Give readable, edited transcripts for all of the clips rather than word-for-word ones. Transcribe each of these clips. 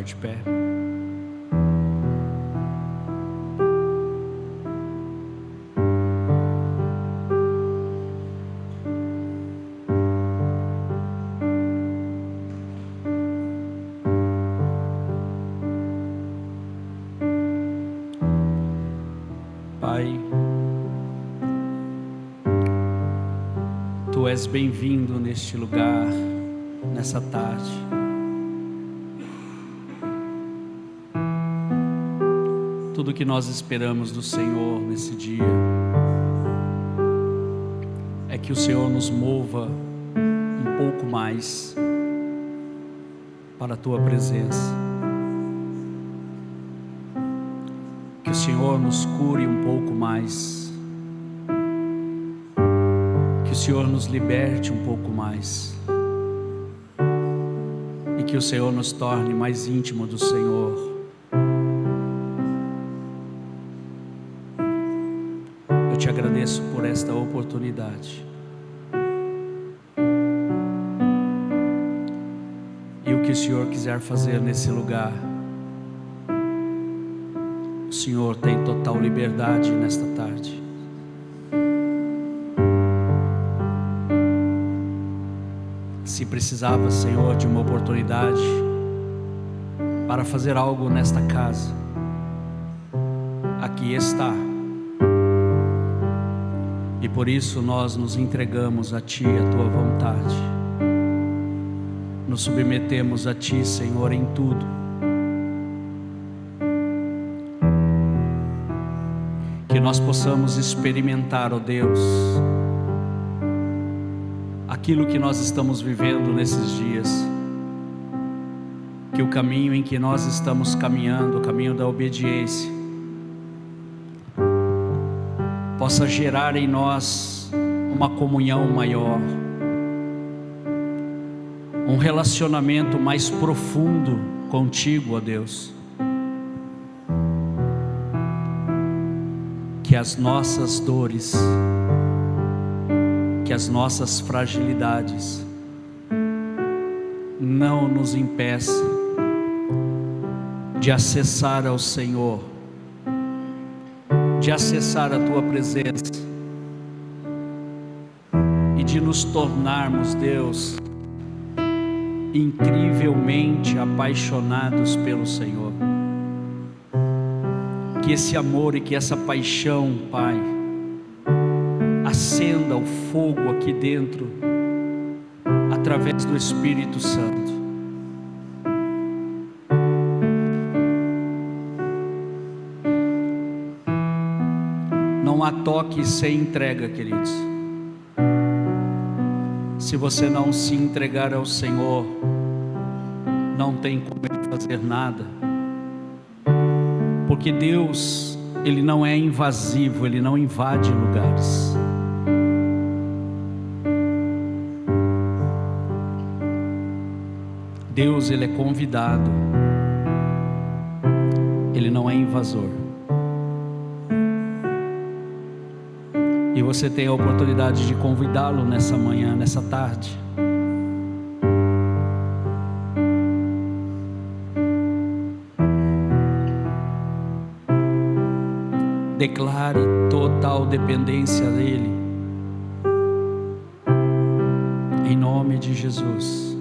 ficar de pé. Pai, Tu és bem-vindo neste lugar, nessa tarde. Tudo que nós esperamos do Senhor nesse dia é que o Senhor nos mova um pouco mais para a Tua presença, que o Senhor nos cure um pouco mais, que o Senhor nos liberte um pouco mais e que o Senhor nos torne mais íntimo do Senhor. Eu te agradeço por esta oportunidade. E o que o Senhor quiser fazer nesse lugar, o Senhor tem total liberdade nesta tarde. Se precisava, Senhor, de uma oportunidade para fazer algo nesta casa, aqui está. E por isso nós nos entregamos a Ti, a Tua vontade. Nos submetemos a Ti, Senhor, em tudo. Que nós possamos experimentar, ó Deus, aquilo que nós estamos vivendo nesses dias. Que o caminho em que nós estamos caminhando, o caminho da obediência, possa gerar em nós uma comunhão maior, um relacionamento mais profundo contigo, ó Deus. Que as nossas dores, que as nossas fragilidades não nos impeçam de acessar ao Senhor, de acessar a Tua presença e de nos tornarmos, Deus, incrivelmente apaixonados pelo Senhor. Que esse amor e que essa paixão, Pai, acenda o fogo aqui dentro, através do Espírito Santo. Não há toque sem entrega, queridos. Se você não se entregar ao Senhor, não tem como Ele fazer nada. Porque Deus, Ele não é invasivo, Ele não invade lugares. Deus, Ele é convidado, Ele não é invasor. E você tem a oportunidade de convidá-lo nessa manhã, nessa tarde. Declare total dependência dEle, em nome de Jesus.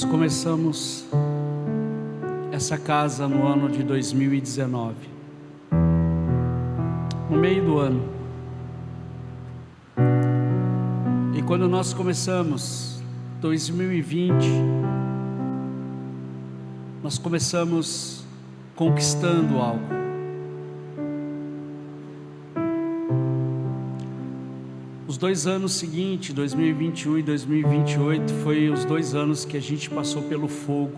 Nós começamos essa casa no ano de 2019, no meio do ano. E quando nós começamos 2020, nós começamos conquistando algo. Os 2 anos seguintes, 2021 e 2028, foi os 2 anos que a gente passou pelo fogo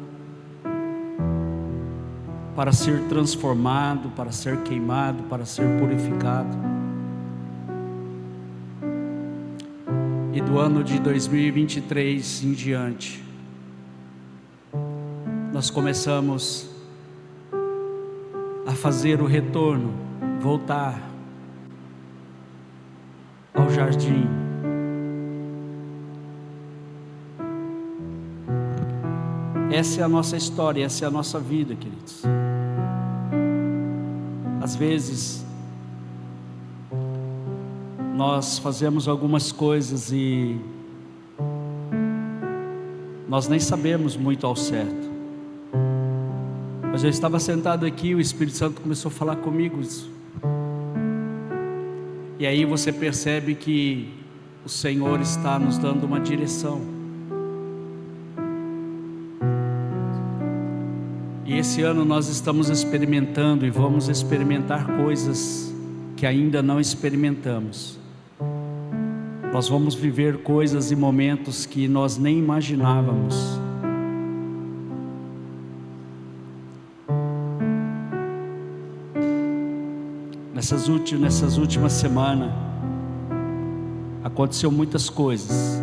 para ser transformado, para ser queimado, para ser purificado. E do ano de 2023 em diante, nós começamos a fazer o retorno, voltar ao jardim. Essa é a nossa história, essa é a nossa vida, queridos. Às vezes nós fazemos algumas coisas e nós nem sabemos muito ao certo. Mas eu estava sentado aqui e o Espírito Santo começou a falar comigo isso. E aí você percebe que o Senhor está nos dando uma direção. E esse ano nós estamos experimentando e vamos experimentar coisas que ainda não experimentamos. Nós vamos viver coisas e momentos que nós nem imaginávamos. Nessas últimas semanas aconteceu muitas coisas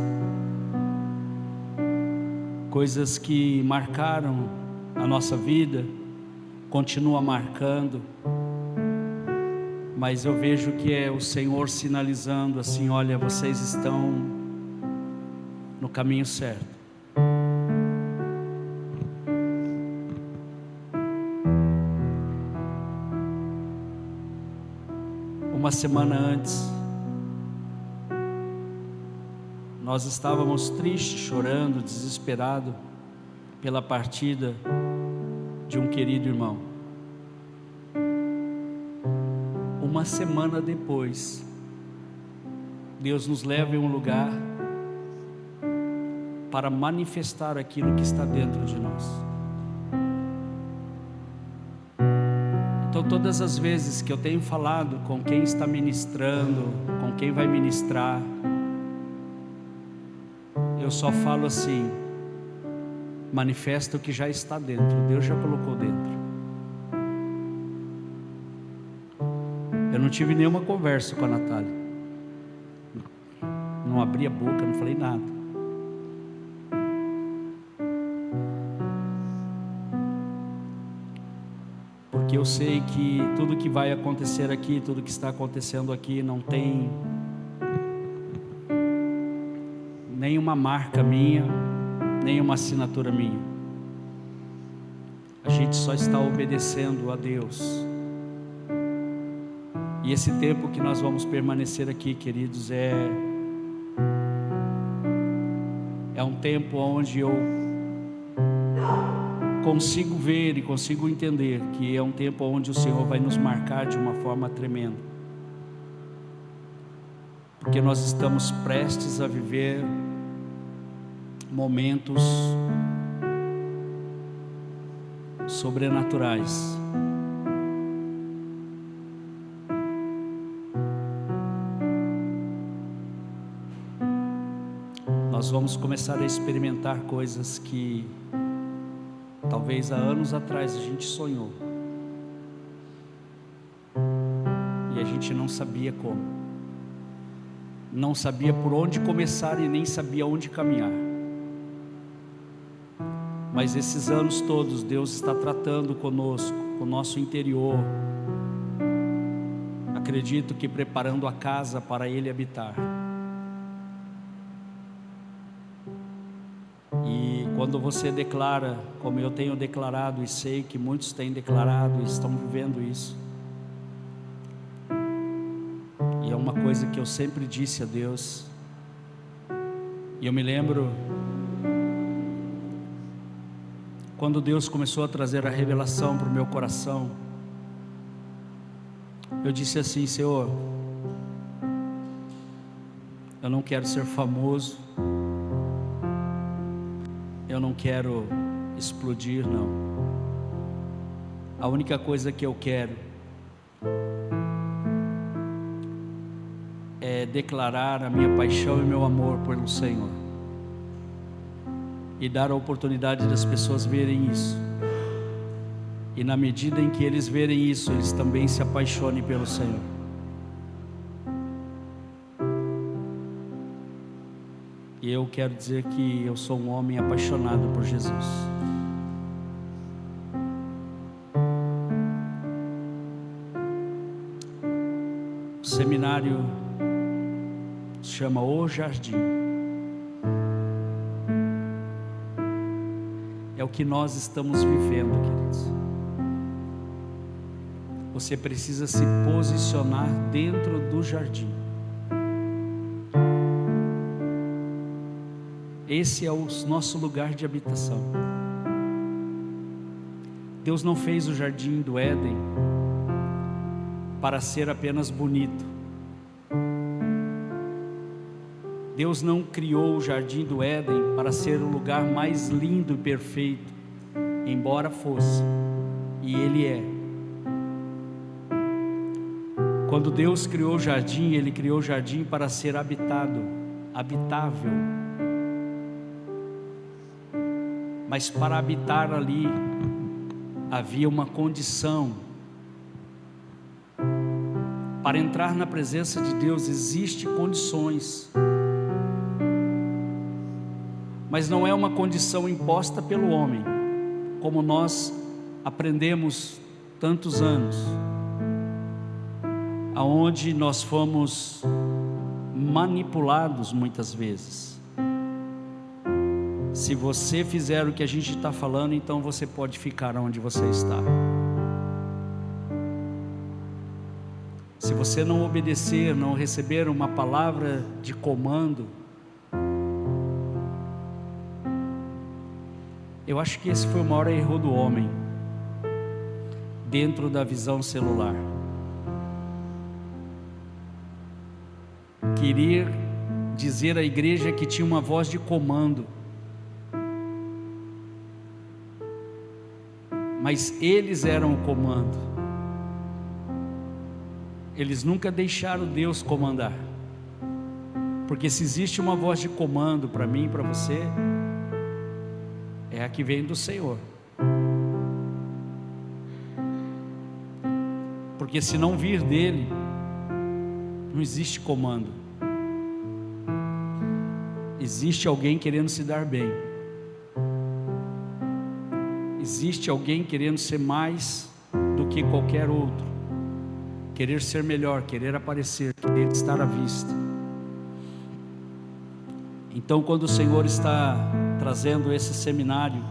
que marcaram a nossa vida, continua marcando, mas eu vejo que é o Senhor sinalizando assim: olha, vocês estão no caminho certo. Uma semana antes, nós estávamos tristes, chorando, desesperados pela partida de um querido irmão. Uma semana depois, Deus nos leva em um lugar para manifestar aquilo que está dentro de nós. Então, todas as vezes que eu tenho falado com quem está ministrando, com quem vai ministrar, eu só falo assim: manifesta o que já está dentro, Deus já colocou dentro. Eu não tive nenhuma conversa com a Natália, não abri a boca, não falei nada. Porque eu sei que tudo que vai acontecer aqui, tudo que está acontecendo aqui, não tem nenhuma marca minha, nenhuma assinatura minha. A gente só está obedecendo a Deus. E esse tempo que nós vamos permanecer aqui, queridos, é um tempo onde eu consigo ver e consigo entender que é um tempo onde o Senhor vai nos marcar de uma forma tremenda, porque nós estamos prestes a viver momentos sobrenaturais. Nós vamos começar a experimentar coisas que talvez há anos atrás a gente sonhou e a gente não sabia como, não sabia por onde começar e nem sabia onde caminhar. Mas esses anos todos Deus está tratando conosco, com o nosso interior. Acredito que preparando a casa para Ele habitar. E quando você declara, como eu tenho declarado, e sei que muitos têm declarado e estão vivendo isso, e é uma coisa que eu sempre disse a Deus, e eu me lembro quando Deus começou a trazer a revelação para o meu coração, eu disse assim: Senhor, eu não quero ser famoso, eu não quero explodir, não. A única coisa que eu quero é declarar a minha paixão e meu amor pelo Senhor, e dar a oportunidade das pessoas verem isso, e na medida em que eles verem isso, eles também se apaixonem pelo Senhor. E eu quero dizer que eu sou um homem apaixonado por Jesus. O seminário se chama O Jardim. É o que nós estamos vivendo, queridos. Você precisa se posicionar dentro do jardim. Esse é o nosso lugar de habitação. Deus não fez o jardim do Éden para ser apenas bonito. Deus não criou o jardim do Éden para ser o lugar mais lindo e perfeito, embora fosse, e ele é. Quando Deus criou o jardim, Ele criou o jardim para ser habitado, habitável. Mas para habitar ali, havia uma condição. Para entrar na presença de Deus, existem condições. Mas não é uma condição imposta pelo homem, como nós aprendemos tantos anos, aonde nós fomos manipulados muitas vezes. Se você fizer o que a gente está falando, então você pode ficar onde você está. Se você não obedecer, não receber uma palavra de comando, eu acho que esse foi o maior erro do homem, dentro da visão celular. Querer dizer à igreja que tinha uma voz de comando, mas eles eram o comando. Eles nunca deixaram Deus comandar, porque se existe uma voz de comando para mim e para você, é a que vem do Senhor. Porque se não vir dele, não existe comando. Existe alguém querendo se dar bem. Existe alguém querendo ser mais do que qualquer outro, querer ser melhor, querer aparecer, querer estar à vista. Então, quando o Senhor está trazendo esse seminário,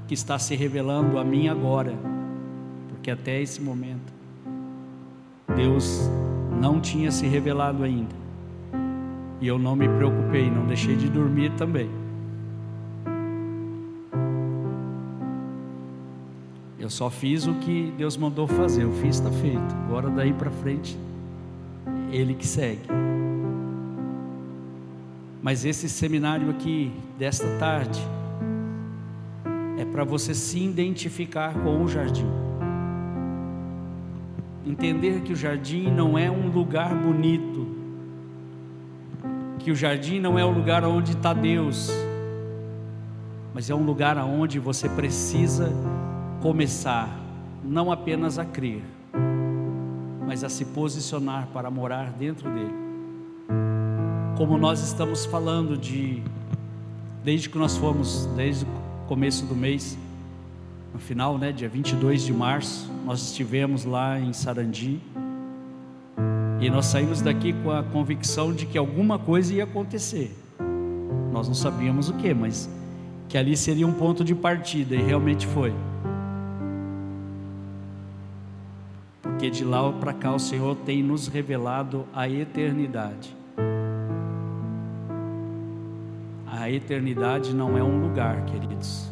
que está se revelando a mim agora, porque até esse momento Deus não tinha se revelado ainda, e eu não me preocupei, não deixei de dormir também. Eu só fiz o que Deus mandou fazer, eu fiz, está feito. Agora daí para frente, Ele que segue. Mas esse seminário aqui, desta tarde, é para você se identificar com o jardim. Entender que o jardim não é um lugar bonito, que o jardim não é o lugar onde está Deus, mas é um lugar onde você precisa começar, não apenas a crer, mas a se posicionar para morar dentro dele. Como nós estamos falando desde que nós fomos, desde o começo do mês, no final, dia 22 de março, nós estivemos lá em Sarandi, e nós saímos daqui com a convicção de que alguma coisa ia acontecer. Nós não sabíamos o que, mas que ali seria um ponto de partida, e realmente foi. Porque de lá para cá o Senhor tem nos revelado a eternidade. A eternidade não é um lugar, queridos.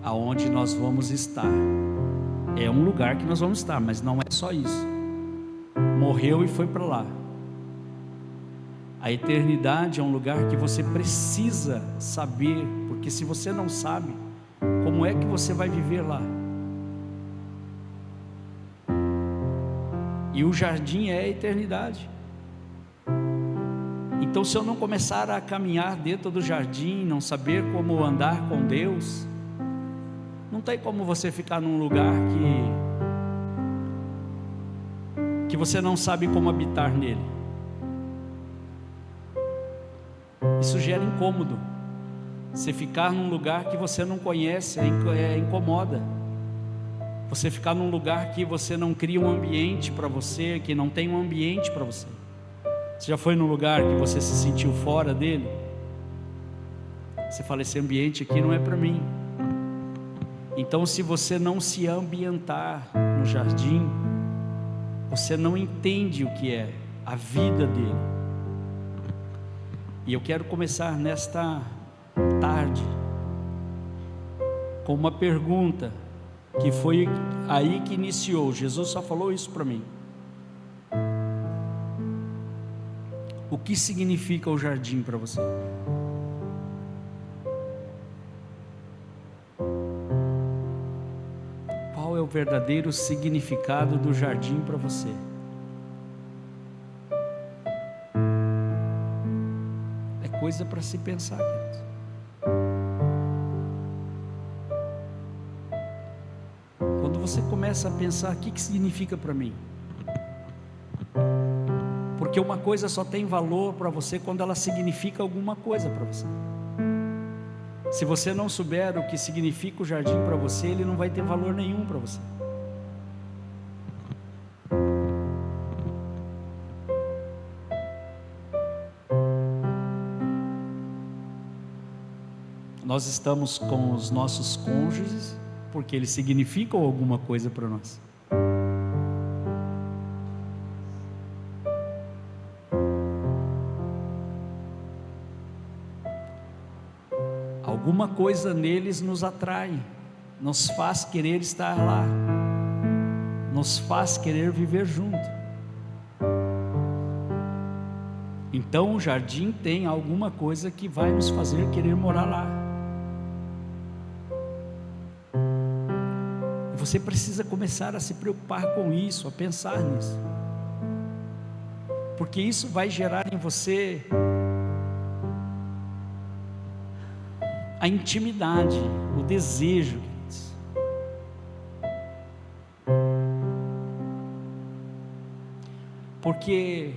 aonde nós vamos estar. É um lugar que nós vamos estar, mas não é só isso. Morreu e foi para lá. A eternidade é um lugar que você precisa saber, porque se você não sabe, como é que você vai viver lá? E o jardim é a eternidade. Então, se eu não começar a caminhar dentro do jardim, não saber como andar com Deus, não tem como você ficar num lugar que você não sabe como habitar nele. Isso gera incômodo. Você ficar num lugar que você não conhece incomoda. Você ficar num lugar que você não cria um ambiente para você, que não tem um ambiente para você. Você já foi num lugar que você se sentiu fora dele? Você fala, esse ambiente aqui não é para mim. Então, se você não se ambientar no jardim, você não entende o que é a vida dele. E eu quero começar nesta tarde com uma pergunta, que foi aí que iniciou. Jesus só falou isso para mim. O que significa o jardim para você? Qual é o verdadeiro significado do jardim para você? É coisa para se pensar, queridos. Quando você começa a pensar, o que significa para mim? Porque uma coisa só tem valor para você quando ela significa alguma coisa para você. Se você não souber o que significa o jardim para você, ele não vai ter valor nenhum para você. Nós estamos com os nossos cônjuges porque eles significam alguma coisa para nós. Alguma coisa neles nos atrai, nos faz querer estar lá, nos faz querer viver junto. Então o jardim tem alguma coisa que vai nos fazer querer morar lá. E você precisa começar a se preocupar com isso, a pensar nisso, porque isso vai gerar em você a intimidade, o desejo. Porque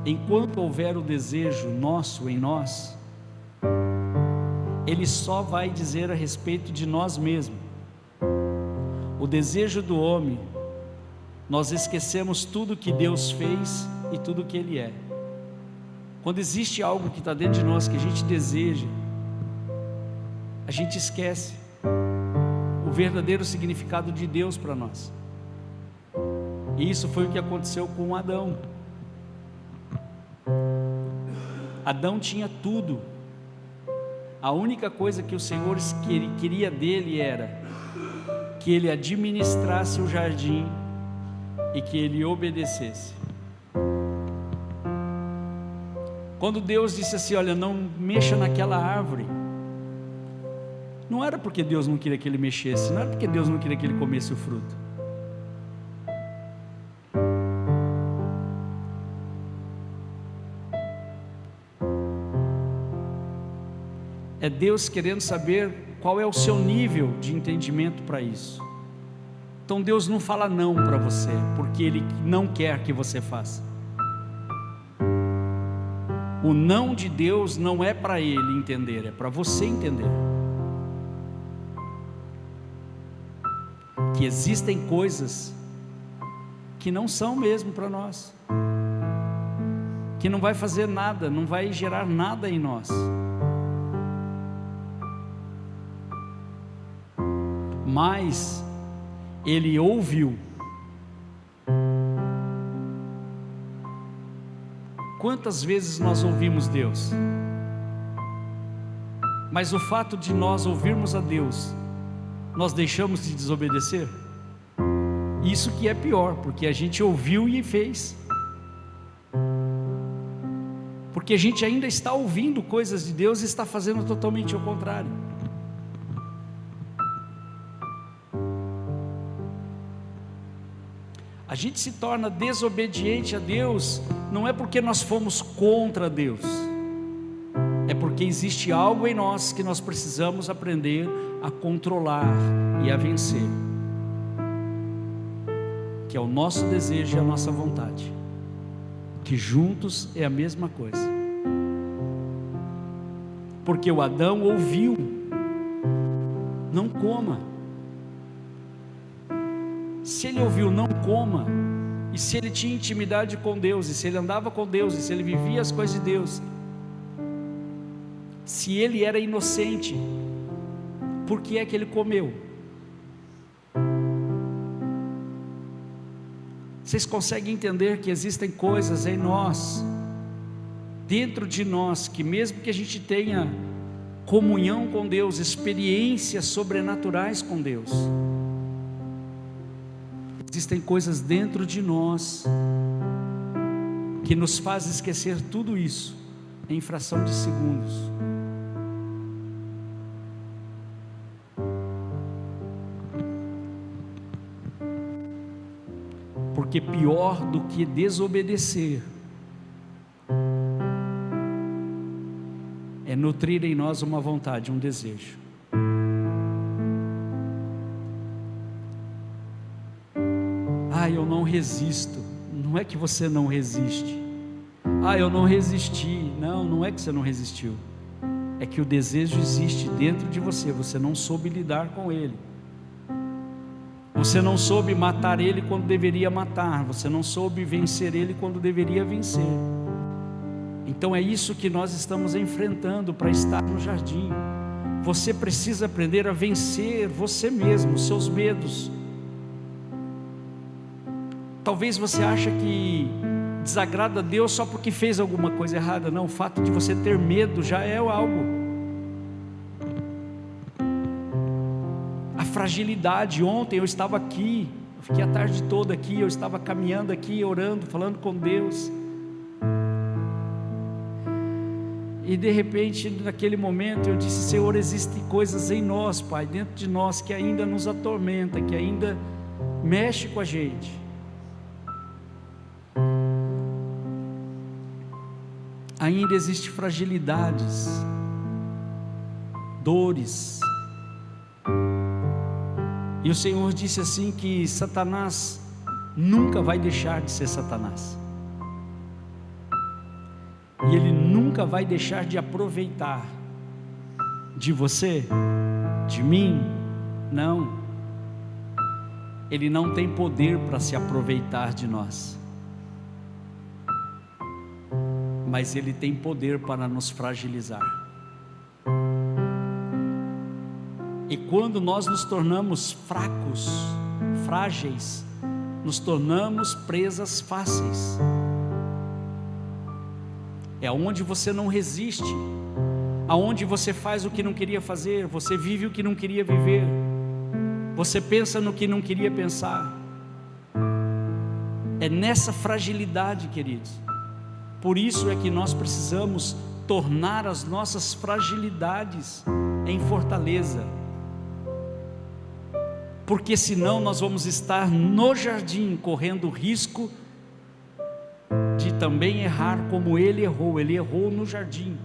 enquanto houver o desejo nosso em nós, ele só vai dizer a respeito de nós mesmos. O desejo do homem, nós esquecemos tudo que Deus fez e tudo que Ele é. Quando existe algo que está dentro de nós que a gente deseja, a gente esquece o verdadeiro significado de Deus para nós. E isso foi o que aconteceu com Adão. Adão tinha tudo. A única coisa que o Senhor queria dele era que ele administrasse o jardim e que ele obedecesse. Quando Deus disse assim, olha, não mexa naquela árvore, não era porque Deus não queria que ele mexesse, não era porque Deus não queria que ele comesse o fruto. É Deus querendo saber qual é o seu nível de entendimento para isso. Então Deus não fala não para você, porque Ele não quer que você faça. O não de Deus não é para Ele entender, é para você entender. Que existem coisas que não são mesmo para nós, que não vai fazer nada, não vai gerar nada em nós. Mas ele ouviu. Quantas vezes nós ouvimos Deus? Mas o fato de nós ouvirmos a Deus, nós deixamos de desobedecer? Isso que é pior, porque a gente ouviu e fez. Porque a gente ainda está ouvindo coisas de Deus e está fazendo totalmente ao contrário. A gente se torna desobediente a Deus, não é porque nós fomos contra Deus, é porque existe algo em nós que nós precisamos aprender a controlar e a vencer, que é o nosso desejo e a nossa vontade, que juntos é a mesma coisa. Porque o Adão ouviu: não coma. Se ele ouviu não coma, e se ele tinha intimidade com Deus, e se ele andava com Deus, e se ele vivia as coisas de Deus, se ele era inocente, por que é que ele comeu? Vocês conseguem entender que existem coisas em nós, dentro de nós, que mesmo que a gente tenha comunhão com Deus, experiências sobrenaturais com Deus, existem coisas dentro de nós que nos faz esquecer tudo isso em fração de segundos. Porque pior do que desobedecer é nutrir em nós uma vontade, um desejo. Eu não resisto. Não é que você não resiste. Eu não resisti. Não é que você não resistiu. É que o desejo existe dentro de você. Você não soube lidar com ele. Você não soube matar ele quando deveria matar. Você não soube vencer ele quando deveria vencer. Então é isso que nós estamos enfrentando para estar no jardim. Você precisa aprender a vencer você mesmo, os seus medos. Talvez você ache que desagrada a Deus só porque fez alguma coisa errada. Não, o fato de você ter medo já é algo. A fragilidade. Ontem eu estava aqui, eu fiquei a tarde toda aqui, eu estava caminhando aqui, orando, falando com Deus, e de repente naquele momento eu disse: Senhor, existem coisas em nós, Pai, dentro de nós que ainda nos atormenta, que ainda mexe com a gente. Ainda existem fragilidades, dores. E o Senhor disse assim que Satanás nunca vai deixar de ser Satanás. E ele nunca vai deixar de aproveitar de você, de mim. Não. Ele não tem poder para se aproveitar de nós. Mas ele tem poder para nos fragilizar. E quando nós nos tornamos fracos, frágeis, nos tornamos presas fáceis. É onde você não resiste, aonde você faz o que não queria fazer, você vive o que não queria viver, você pensa no que não queria pensar. É nessa fragilidade, queridos. Por isso é que nós precisamos tornar as nossas fragilidades em fortaleza, porque senão nós vamos estar no jardim correndo o risco de também errar como ele errou no jardim.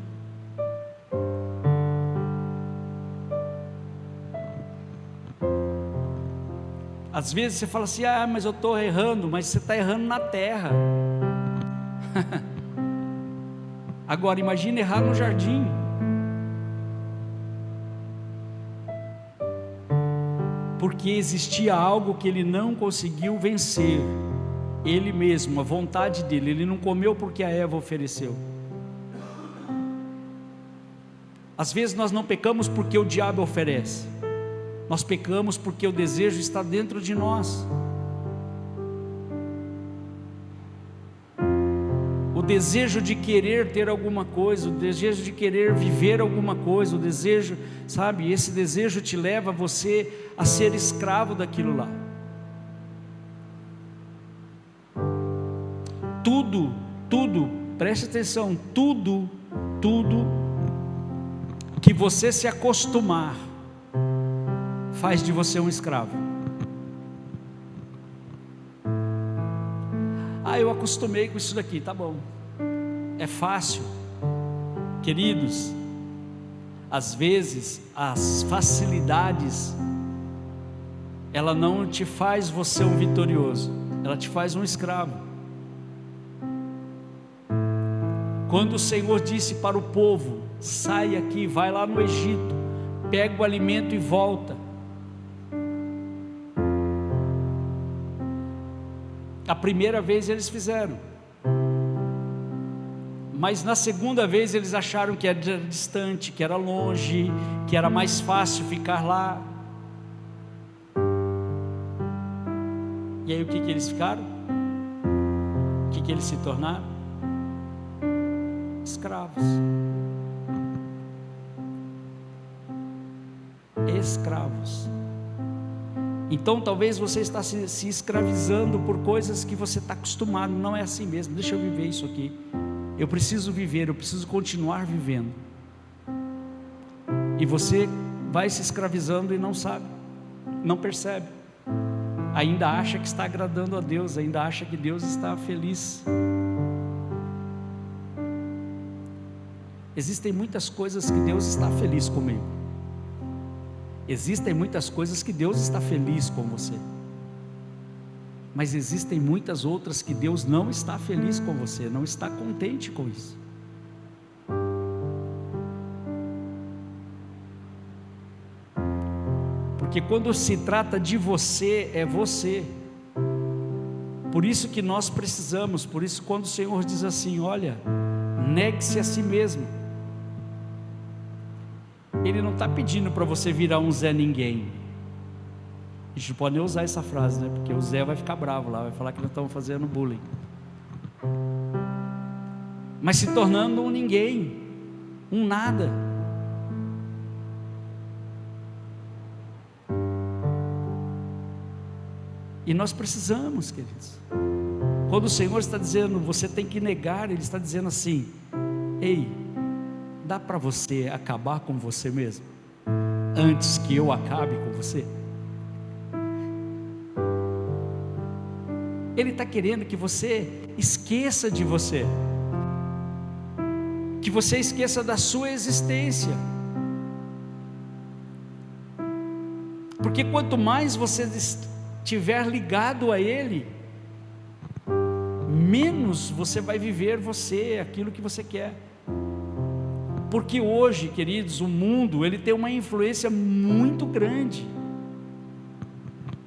Às vezes você fala assim: mas eu estou errando, mas você está errando na terra. Agora imagine errar no jardim. Porque existia algo que ele não conseguiu vencer, ele mesmo, a vontade dele. Ele não comeu porque a Eva ofereceu. Às vezes nós não pecamos porque o diabo oferece, nós pecamos porque o desejo está dentro de nós. O desejo de querer ter alguma coisa, o desejo de querer viver alguma coisa, o desejo, sabe, esse desejo te leva você a ser escravo daquilo lá. Tudo, preste atenção, tudo que você se acostumar faz de você um escravo. Eu acostumei com isso daqui, tá bom, é fácil. Queridos, às vezes as facilidades, ela não te faz você um vitorioso, ela te faz um escravo. Quando o Senhor disse para o povo: sai aqui, vai lá no Egito, pega o alimento e volta. A primeira vez eles fizeram, mas na segunda vez eles acharam que era distante, que era longe, que era mais fácil ficar lá. E aí o que eles ficaram? O que eles se tornaram? Escravos. Escravos. Então talvez você está se escravizando por coisas que você está acostumado. Não é assim mesmo, deixa eu viver isso aqui. Eu preciso viver, eu preciso continuar vivendo. E você vai se escravizando e não sabe, não percebe. Ainda acha que está agradando a Deus, ainda acha que Deus está feliz. Existem muitas coisas que Deus está feliz comigo. Existem muitas coisas que Deus está feliz com você. Mas existem muitas outras que Deus não está feliz com você, não está contente com isso. Porque quando se trata de você, é você. Por isso que nós precisamos, por isso quando o Senhor diz assim: olha, negue-se a si mesmo. Ele não está pedindo para você virar um Zé Ninguém. A gente não pode nem usar essa frase, né? Porque o Zé vai ficar bravo lá, vai falar que nós estamos fazendo bullying. Mas se tornando um ninguém, um nada. E nós precisamos, queridos. Quando o Senhor está dizendo, você tem que negar, Ele está dizendo assim: ei, dá para você acabar com você mesmo, antes que eu acabe com você? Ele está querendo que você esqueça de você, que você esqueça da sua existência. Porque quanto mais você estiver ligado a Ele, menos você vai viver você, aquilo que você quer. Porque hoje, queridos, o mundo, ele tem uma influência muito grande.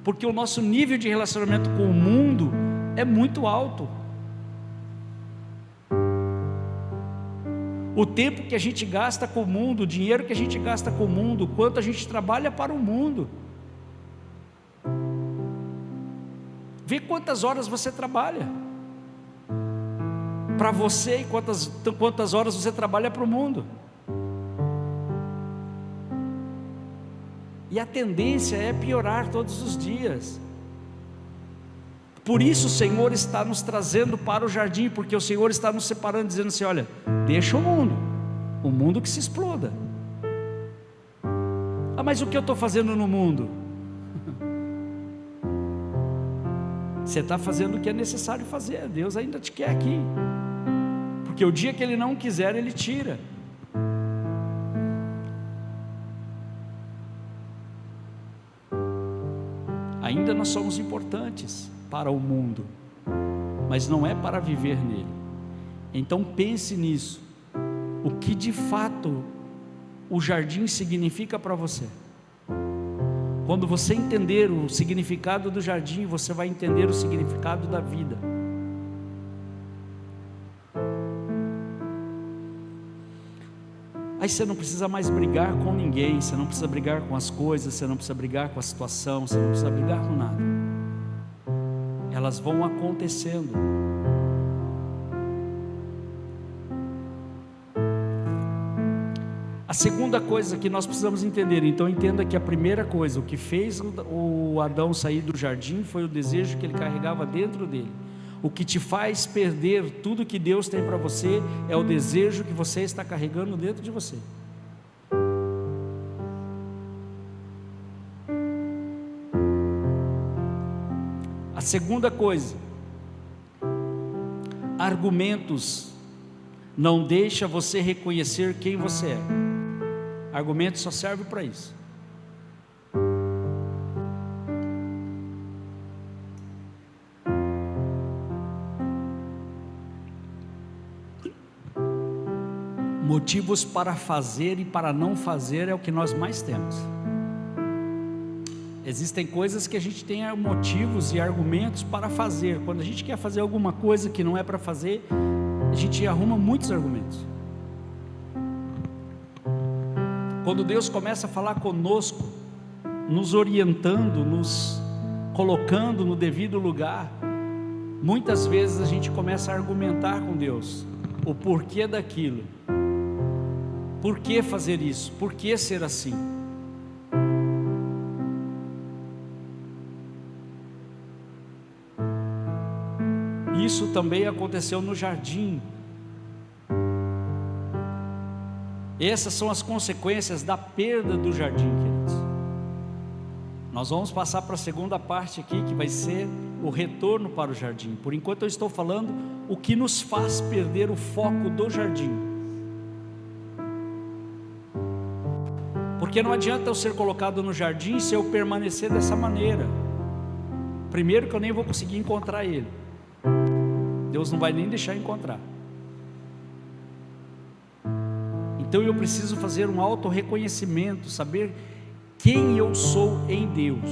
Porque o nosso nível de relacionamento com o mundo é muito alto. O tempo que a gente gasta com o mundo, o dinheiro que a gente gasta com o mundo, quanto a gente trabalha para o mundo. Vê quantas horas você trabalha para você e quantas horas você trabalha para o mundo. E a tendência é piorar todos os dias. Por isso o Senhor está nos trazendo para o jardim, porque o Senhor está nos separando, dizendo assim: olha, deixa o mundo que se exploda. Ah, mas o que eu estou fazendo no mundo? Você está fazendo o que é necessário fazer. Deus ainda te quer aqui, porque o dia que Ele não quiser, Ele tira. Ainda nós somos importantes para o mundo, mas não é para viver nele. Então pense nisso. O que de fato o jardim significa para você? Quando você entender o significado do jardim, você vai entender o significado da vida. Aí você não precisa mais brigar com ninguém, você não precisa brigar com as coisas, você não precisa brigar com a situação, você não precisa brigar com nada. Elas vão acontecendo. A segunda coisa que nós precisamos entender, então entenda que a primeira coisa, o que fez o Adão sair do jardim foi o desejo que ele carregava dentro dele. O que te faz perder tudo que Deus tem para você é o desejo que você está carregando dentro de você. A segunda coisa, argumentos não deixa você reconhecer quem você é. Argumento só serve para isso. Motivos para fazer e para não fazer é o que nós mais temos. Existem coisas que a gente tem motivos e argumentos para fazer. Quando a gente quer fazer alguma coisa que não é para fazer, a gente arruma muitos argumentos. Quando Deus começa a falar conosco, nos orientando, nos colocando no devido lugar, muitas vezes a gente começa a argumentar com Deus o porquê daquilo. Por que fazer isso? Por que ser assim? Isso também aconteceu no jardim. Essas são as consequências da perda do jardim, queridos. Nós vamos passar para a segunda parte aqui, que vai ser o retorno para o jardim. Por enquanto eu estou falando o que nos faz perder o foco do jardim. Porque não adianta eu ser colocado no jardim se eu permanecer dessa maneira. Primeiro que eu nem vou conseguir encontrar ele. Deus não vai nem deixar encontrar. Então eu preciso fazer um auto-reconhecimento, saber quem eu sou em Deus.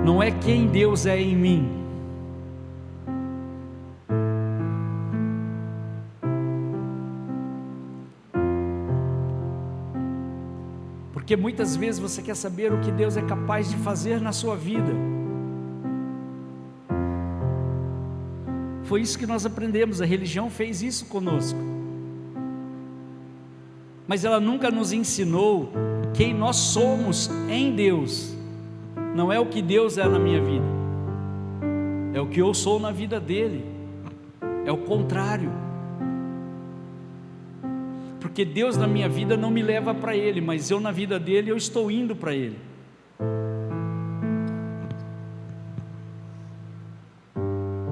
Não é quem Deus é em mim. Porque muitas vezes você quer saber o que Deus é capaz de fazer na sua vida. Foi isso que nós aprendemos, a religião fez isso conosco. Mas ela nunca nos ensinou quem nós somos em Deus. Não é o que Deus é na minha vida, é o que eu sou na vida dele. É o contrário. Porque Deus na minha vida não me leva para ele, mas eu na vida dele eu estou indo para ele.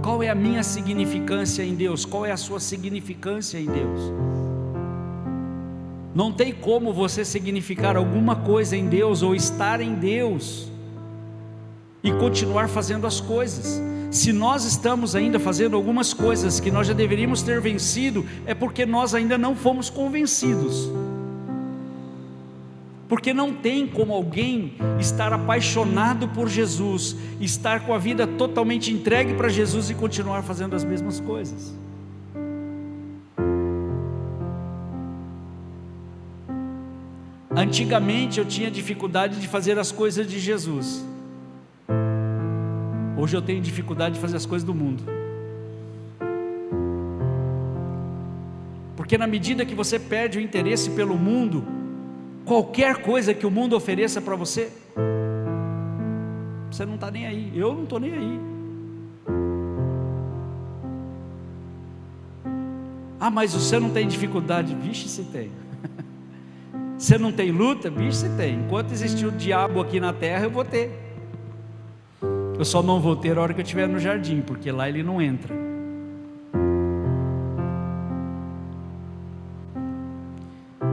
Qual é a minha significância em Deus? Qual é a sua significância em Deus? Não tem como você significar alguma coisa em Deus ou estar em Deus e continuar fazendo as coisas. Se nós estamos ainda fazendo algumas coisas que nós já deveríamos ter vencido, é porque nós ainda não fomos convencidos. Porque não tem como alguém estar apaixonado por Jesus, estar com a vida totalmente entregue para Jesus e continuar fazendo as mesmas coisas. Antigamente eu tinha dificuldade de fazer as coisas de Jesus. Hoje eu tenho dificuldade de fazer as coisas do mundo. Porque na medida que você perde o interesse pelo mundo, qualquer coisa que o mundo ofereça para você, você não está nem aí. Eu não estou nem aí. Ah, mas você não tem dificuldade? Vixe, se tem. Você não tem luta? Bicho, você tem. Enquanto existir o diabo aqui na terra, eu vou ter. Eu só não vou ter a hora que eu estiver no jardim, porque lá ele não entra.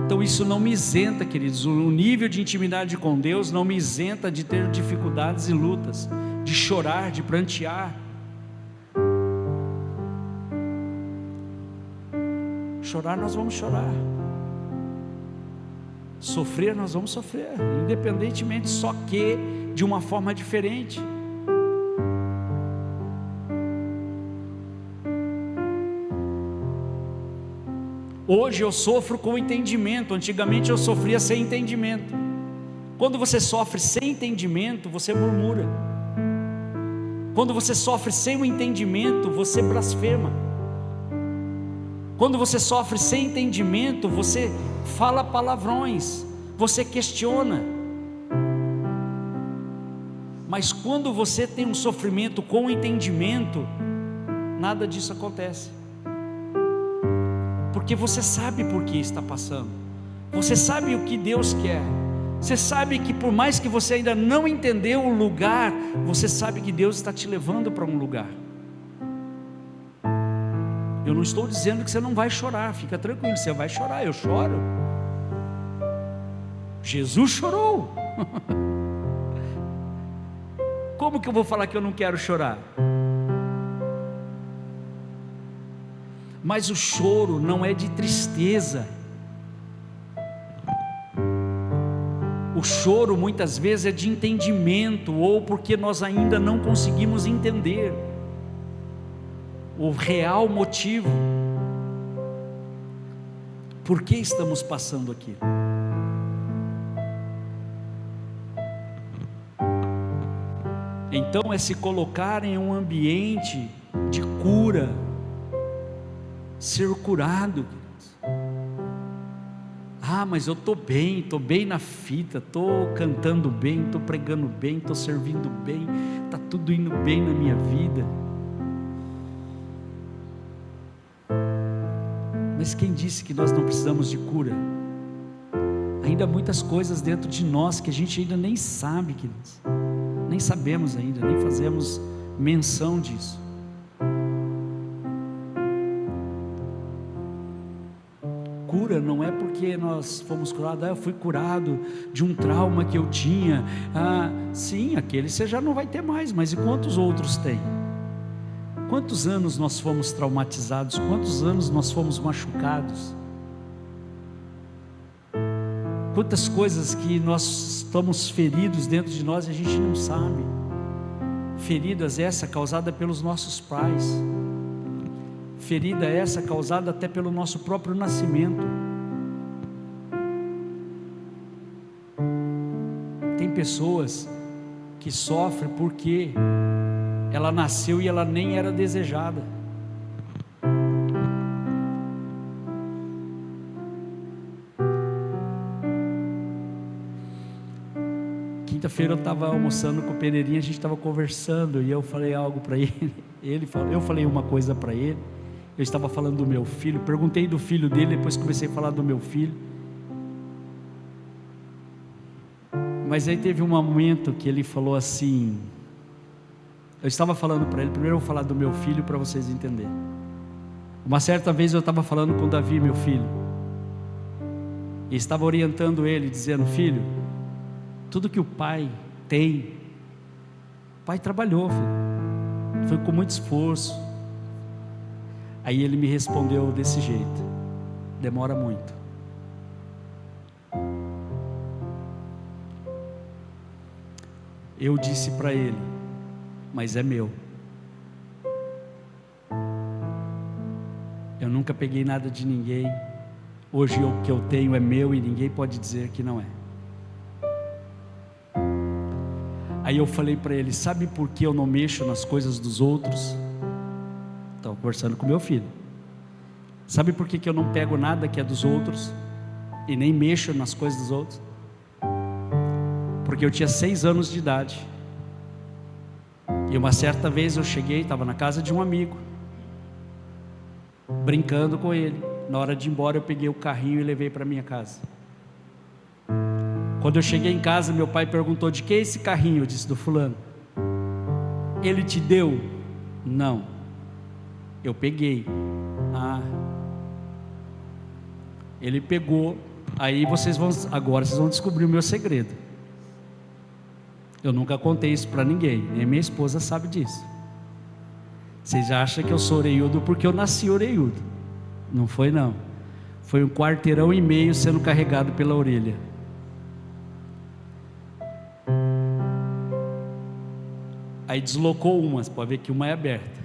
Então isso não me isenta, queridos. O nível de intimidade com Deus não me isenta de ter dificuldades e lutas, de chorar, de prantear. Chorar nós vamos chorar. Sofrer nós vamos sofrer, independentemente, só que de uma forma diferente. Hoje eu sofro com entendimento, antigamente eu sofria sem entendimento. Quando você sofre sem entendimento, você murmura. Quando você sofre sem o entendimento, você blasfema. Quando você sofre sem entendimento, você fala palavrões, você questiona. Mas quando você tem um sofrimento com entendimento, nada disso acontece. Porque você sabe por que está passando. Você sabe o que Deus quer. Você sabe que por mais que você ainda não entendeu o lugar, você sabe que Deus está te levando para um lugar. Eu não estou dizendo que você não vai chorar, fica tranquilo, você vai chorar, eu choro. Jesus chorou. Como que eu vou falar que eu não quero chorar? Mas o choro não é de tristeza. O choro muitas vezes é de entendimento, ou porque nós ainda não conseguimos entender o real motivo. Por que estamos passando aqui? Então é se colocar em um ambiente de cura, ser curado. Ah, mas eu estou bem na fita, estou cantando bem, estou pregando bem, estou servindo bem, está tudo indo bem na minha vida. Mas quem disse que nós não precisamos de cura? Ainda há muitas coisas dentro de nós que a gente ainda nem sabe, queridos. Nem sabemos ainda, nem fazemos menção disso. Cura não é porque nós fomos curados, eu fui curado de um trauma que eu tinha. Sim, aquele você já não vai ter mais, mas e quantos outros tem? Quantos anos nós fomos traumatizados? Quantos anos nós fomos machucados? Quantas coisas que nós estamos feridos dentro de nós e a gente não sabe. Feridas essa causada pelos nossos pais. Ferida essa causada até pelo nosso próprio nascimento. Tem pessoas que sofrem porque ela nasceu e ela nem era desejada. Quinta-feira eu estava almoçando com o Pereirinha, a gente estava conversando e eu falei algo para ele. Eu falei uma coisa para ele. Eu estava falando do meu filho, perguntei do filho dele, depois comecei a falar do meu filho. Mas aí teve um momento que ele falou assim, eu estava falando para ele, primeiro eu vou falar do meu filho para vocês entenderem. Uma certa vez eu estava falando com o Davi, meu filho, e estava orientando ele, dizendo: filho, tudo que o pai tem, o pai trabalhou, filho, foi com muito esforço. Aí ele me respondeu desse jeito: demora muito. Eu disse para ele: mas é meu. Eu nunca peguei nada de ninguém. Hoje o que eu tenho é meu e ninguém pode dizer que não é. Aí eu falei para ele: sabe por que eu não mexo nas coisas dos outros? Estava conversando com meu filho. Sabe por que eu não pego nada que é dos outros e nem mexo nas coisas dos outros? Porque eu tinha 6 anos de idade. E uma certa vez eu cheguei, estava na casa de um amigo, brincando com ele. Na hora de ir embora eu peguei o carrinho e levei para minha casa. Quando eu cheguei em casa, meu pai perguntou: de que é esse carrinho? Eu disse: do fulano. Ele te deu? Não. Eu peguei. Ele pegou. Aí agora vocês vão descobrir o meu segredo. Eu nunca contei isso para ninguém, nem minha esposa sabe disso. Vocês acham que eu sou orelhudo porque eu nasci orelhudo? Não foi não. Foi 1,5 quarteirão sendo carregado pela orelha. Aí deslocou umas, pode ver que uma é aberta.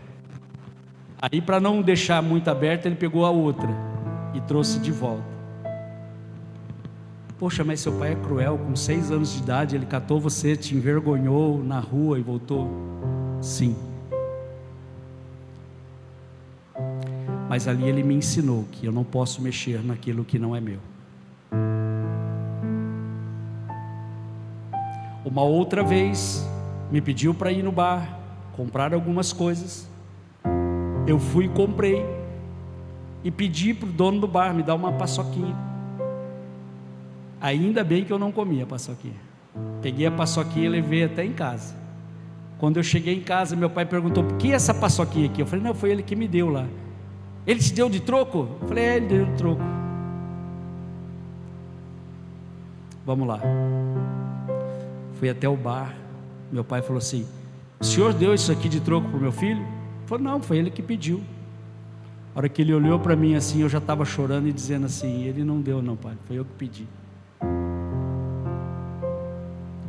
Aí, para não deixar muito aberta, ele pegou a outra e trouxe de volta. Poxa, mas seu pai é cruel. Com 6 anos de idade ele catou você, te envergonhou na rua e voltou? Sim. Mas ali ele me ensinou que eu não posso mexer naquilo que não é meu. Uma outra vez, me pediu para ir no bar, comprar algumas coisas. Eu fui e comprei, e pedi para o dono do bar me dar uma paçoquinha. Ainda bem que eu não comia a paçoquinha. Peguei a paçoquinha e levei até em casa. Quando eu cheguei em casa, meu pai perguntou: por que essa paçoquinha aqui? Eu falei: não, foi ele que me deu lá. Ele te deu de troco? Eu falei: ele deu de troco. Vamos lá. Fui até o bar. Meu pai falou assim: o senhor deu isso aqui de troco para o meu filho? Ele falou: não, foi ele que pediu. A hora que ele olhou para mim assim, eu já estava chorando e dizendo assim: ele não deu não, pai, foi eu que pedi.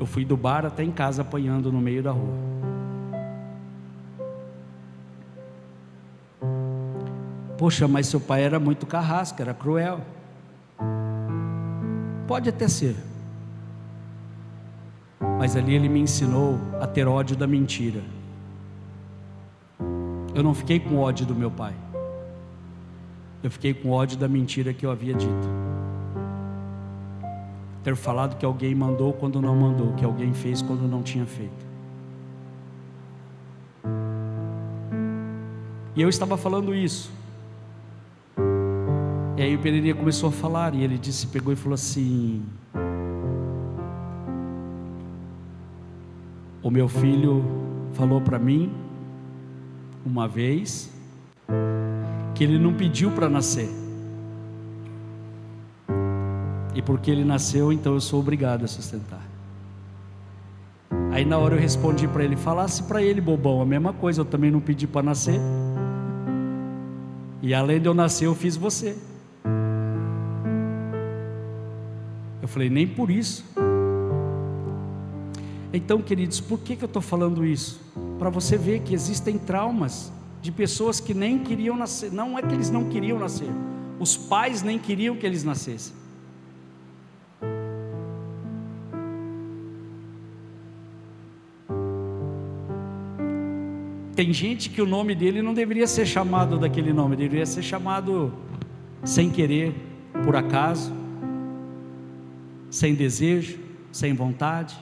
Eu fui do bar até em casa apanhando no meio da rua. Poxa, mas seu pai era muito carrasco, era cruel. Pode até ser, mas ali ele me ensinou a ter ódio da mentira. Eu não fiquei com ódio do meu pai, eu fiquei com ódio da mentira que eu havia dito. Ter falado que alguém mandou quando não mandou, que alguém fez quando não tinha feito. E eu estava falando isso, e aí o Pereirinha começou a falar, e ele disse, pegou e falou assim: o meu filho falou para mim uma vez que ele não pediu para nascer, e porque ele nasceu, então eu sou obrigado a sustentar. Aí na hora eu respondi para ele: falasse para ele, bobão, a mesma coisa, eu também não pedi para nascer, e além de eu nascer eu fiz você. Eu falei: nem por isso. Então, queridos, por que eu estou falando isso? Para você ver que existem traumas de pessoas que nem queriam nascer. Não é que eles não queriam nascer, os pais nem queriam que eles nascessem. Tem gente que o nome dele não deveria ser chamado daquele nome, deveria ser chamado sem querer, por acaso, sem desejo, sem vontade.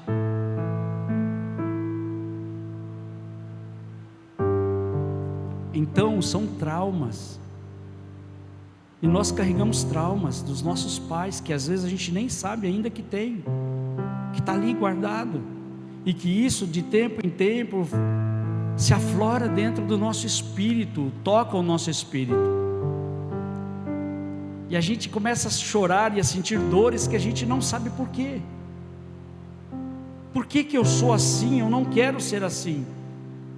Então são traumas, e nós carregamos traumas dos nossos pais, que às vezes a gente nem sabe ainda que tem, que está ali guardado, e que isso de tempo em tempo se aflora dentro do nosso espírito, toca o nosso espírito, e a gente começa a chorar e a sentir dores que a gente não sabe por quê. Por que eu sou assim? Eu não quero ser assim,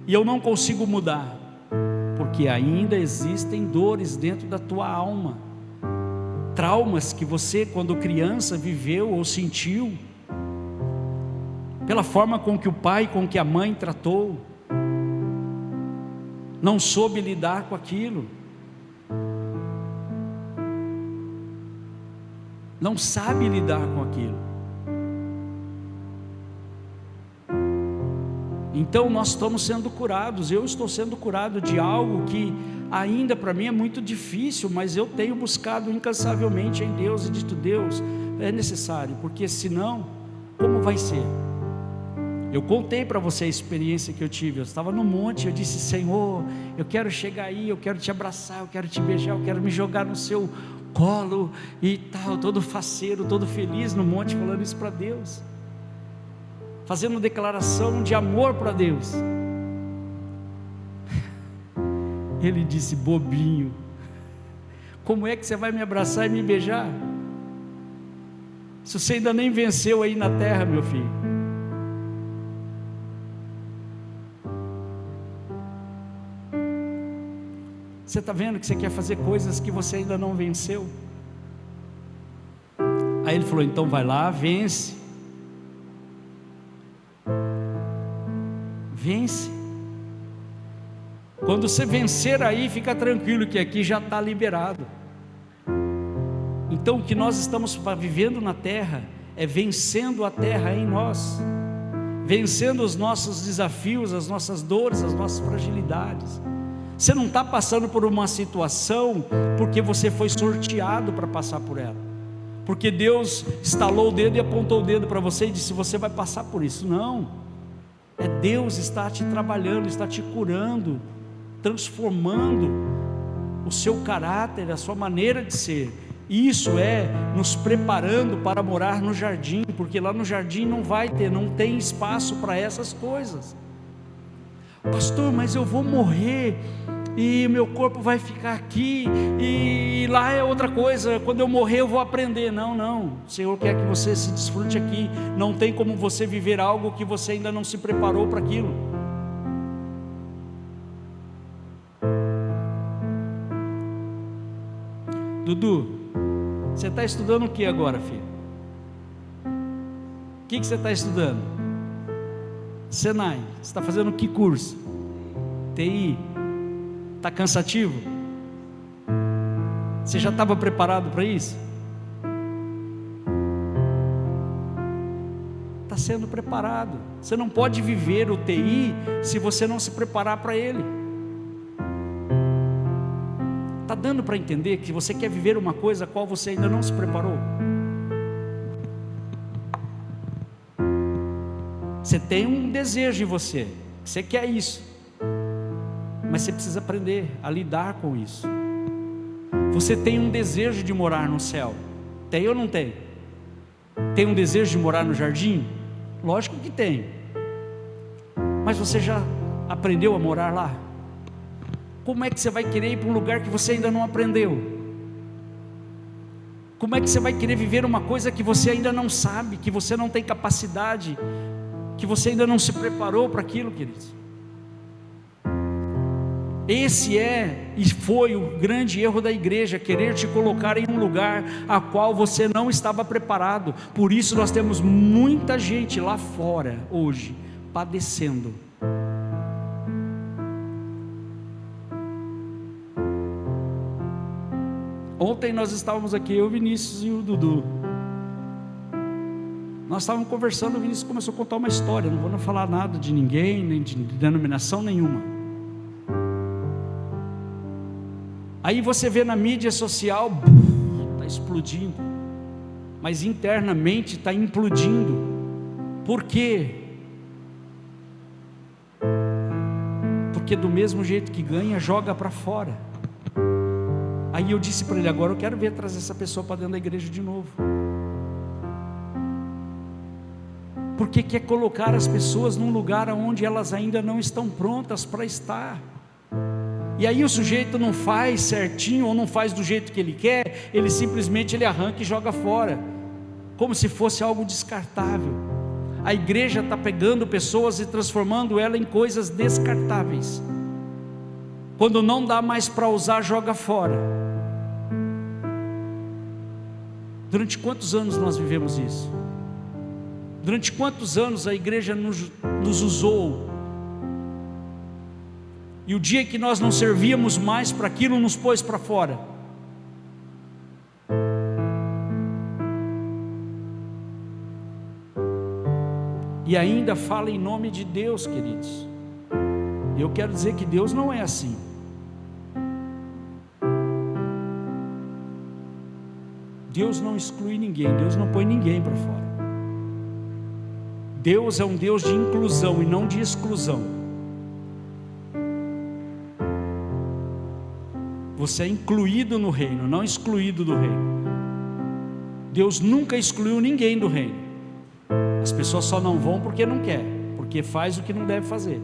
e eu não consigo mudar. Porque ainda existem dores dentro da tua alma, traumas que você quando criança viveu ou sentiu, pela forma com que o pai, com que a mãe tratou, não soube lidar com aquilo, não sabe lidar com aquilo. Então nós estamos sendo curados, eu estou sendo curado de algo que ainda para mim é muito difícil, mas eu tenho buscado incansavelmente em Deus e dito: Deus, é necessário, porque senão, como vai ser? Eu contei para você a experiência que eu tive. Eu estava no monte, eu disse: Senhor, eu quero chegar aí, eu quero te abraçar, eu quero te beijar, eu quero me jogar no seu colo e tal, todo faceiro, todo feliz no monte, falando isso para Deus, fazendo declaração de amor para Deus. Ele disse: bobinho, como é que você vai me abraçar e me beijar, se você ainda nem venceu aí na terra, meu filho? Você está vendo que você quer fazer coisas que você ainda não venceu? Aí ele falou: então vai lá, vence. Vence. Quando você vencer aí, fica tranquilo que aqui já está liberado. Então o que nós estamos vivendo na terra é vencendo a terra em nós, vencendo os nossos desafios, as nossas dores, as nossas fragilidades. Você não está passando por uma situação porque você foi sorteado para passar por ela, porque Deus estalou o dedo e apontou o dedo para você e disse: você vai passar por isso. Não, é Deus está te trabalhando, está te curando, transformando o seu caráter, a sua maneira de ser. Isso é nos preparando para morar no jardim, porque lá no jardim não tem espaço para essas coisas. Pastor, mas eu vou morrer e meu corpo vai ficar aqui, e lá é outra coisa, quando eu morrer eu vou aprender. Não, o Senhor quer que você se desfrute aqui. Não tem como você viver algo que você ainda não se preparou para aquilo. Dudu, você está estudando o que agora, filho? O que você está estudando? Senai. Você está fazendo que curso? TI. Está cansativo? Você já estava preparado para isso? Está sendo preparado. Você não pode viver o TI se você não se preparar para ele. Está dando para entender que você quer viver uma coisa a qual você ainda não se preparou? Você tem um desejo em você, você quer isso, mas você precisa aprender a lidar com isso. Você tem um desejo de morar no céu, tem ou não tem? Tem um desejo de morar no jardim? Lógico que tem, mas você já aprendeu a morar lá? Como é que você vai querer ir para um lugar que você ainda não aprendeu? Como é que você vai querer viver uma coisa que você ainda não sabe, que você não tem capacidade, que você ainda não se preparou para aquilo, queridos? Esse é e foi o grande erro da igreja, querer te colocar em um lugar a qual você não estava preparado. Por isso nós temos muita gente lá fora hoje padecendo. Ontem nós estávamos aqui, eu, Vinícius e o Dudu. Nós estávamos conversando, o Vinícius começou a contar uma história. Não vou falar nada de ninguém, nem de denominação nenhuma. Aí você vê na mídia social, está explodindo, mas internamente está implodindo. Por quê? Porque do mesmo jeito que ganha, joga para fora. Aí eu disse para ele: agora eu quero ver trazer essa pessoa para dentro da igreja de novo. Porque quer colocar as pessoas num lugar onde elas ainda não estão prontas para estar. E aí o sujeito não faz certinho, ou não faz do jeito que ele quer, ele simplesmente arranca e joga fora, como se fosse algo descartável. A igreja está pegando pessoas e transformando ela em coisas descartáveis. Quando não dá mais para usar, joga fora. Durante quantos anos nós vivemos isso? Durante quantos anos a igreja nos usou? E o dia que nós não servíamos mais para aquilo, nos pôs para fora. E ainda fala em nome de Deus, queridos. E eu quero dizer que Deus não é assim. Deus não exclui ninguém, Deus não põe ninguém para fora. Deus é um Deus de inclusão e não de exclusão. Você é incluído no reino, não excluído do reino. Deus nunca excluiu ninguém do reino. As pessoas só não vão porque não quer, porque faz o que não deve fazer.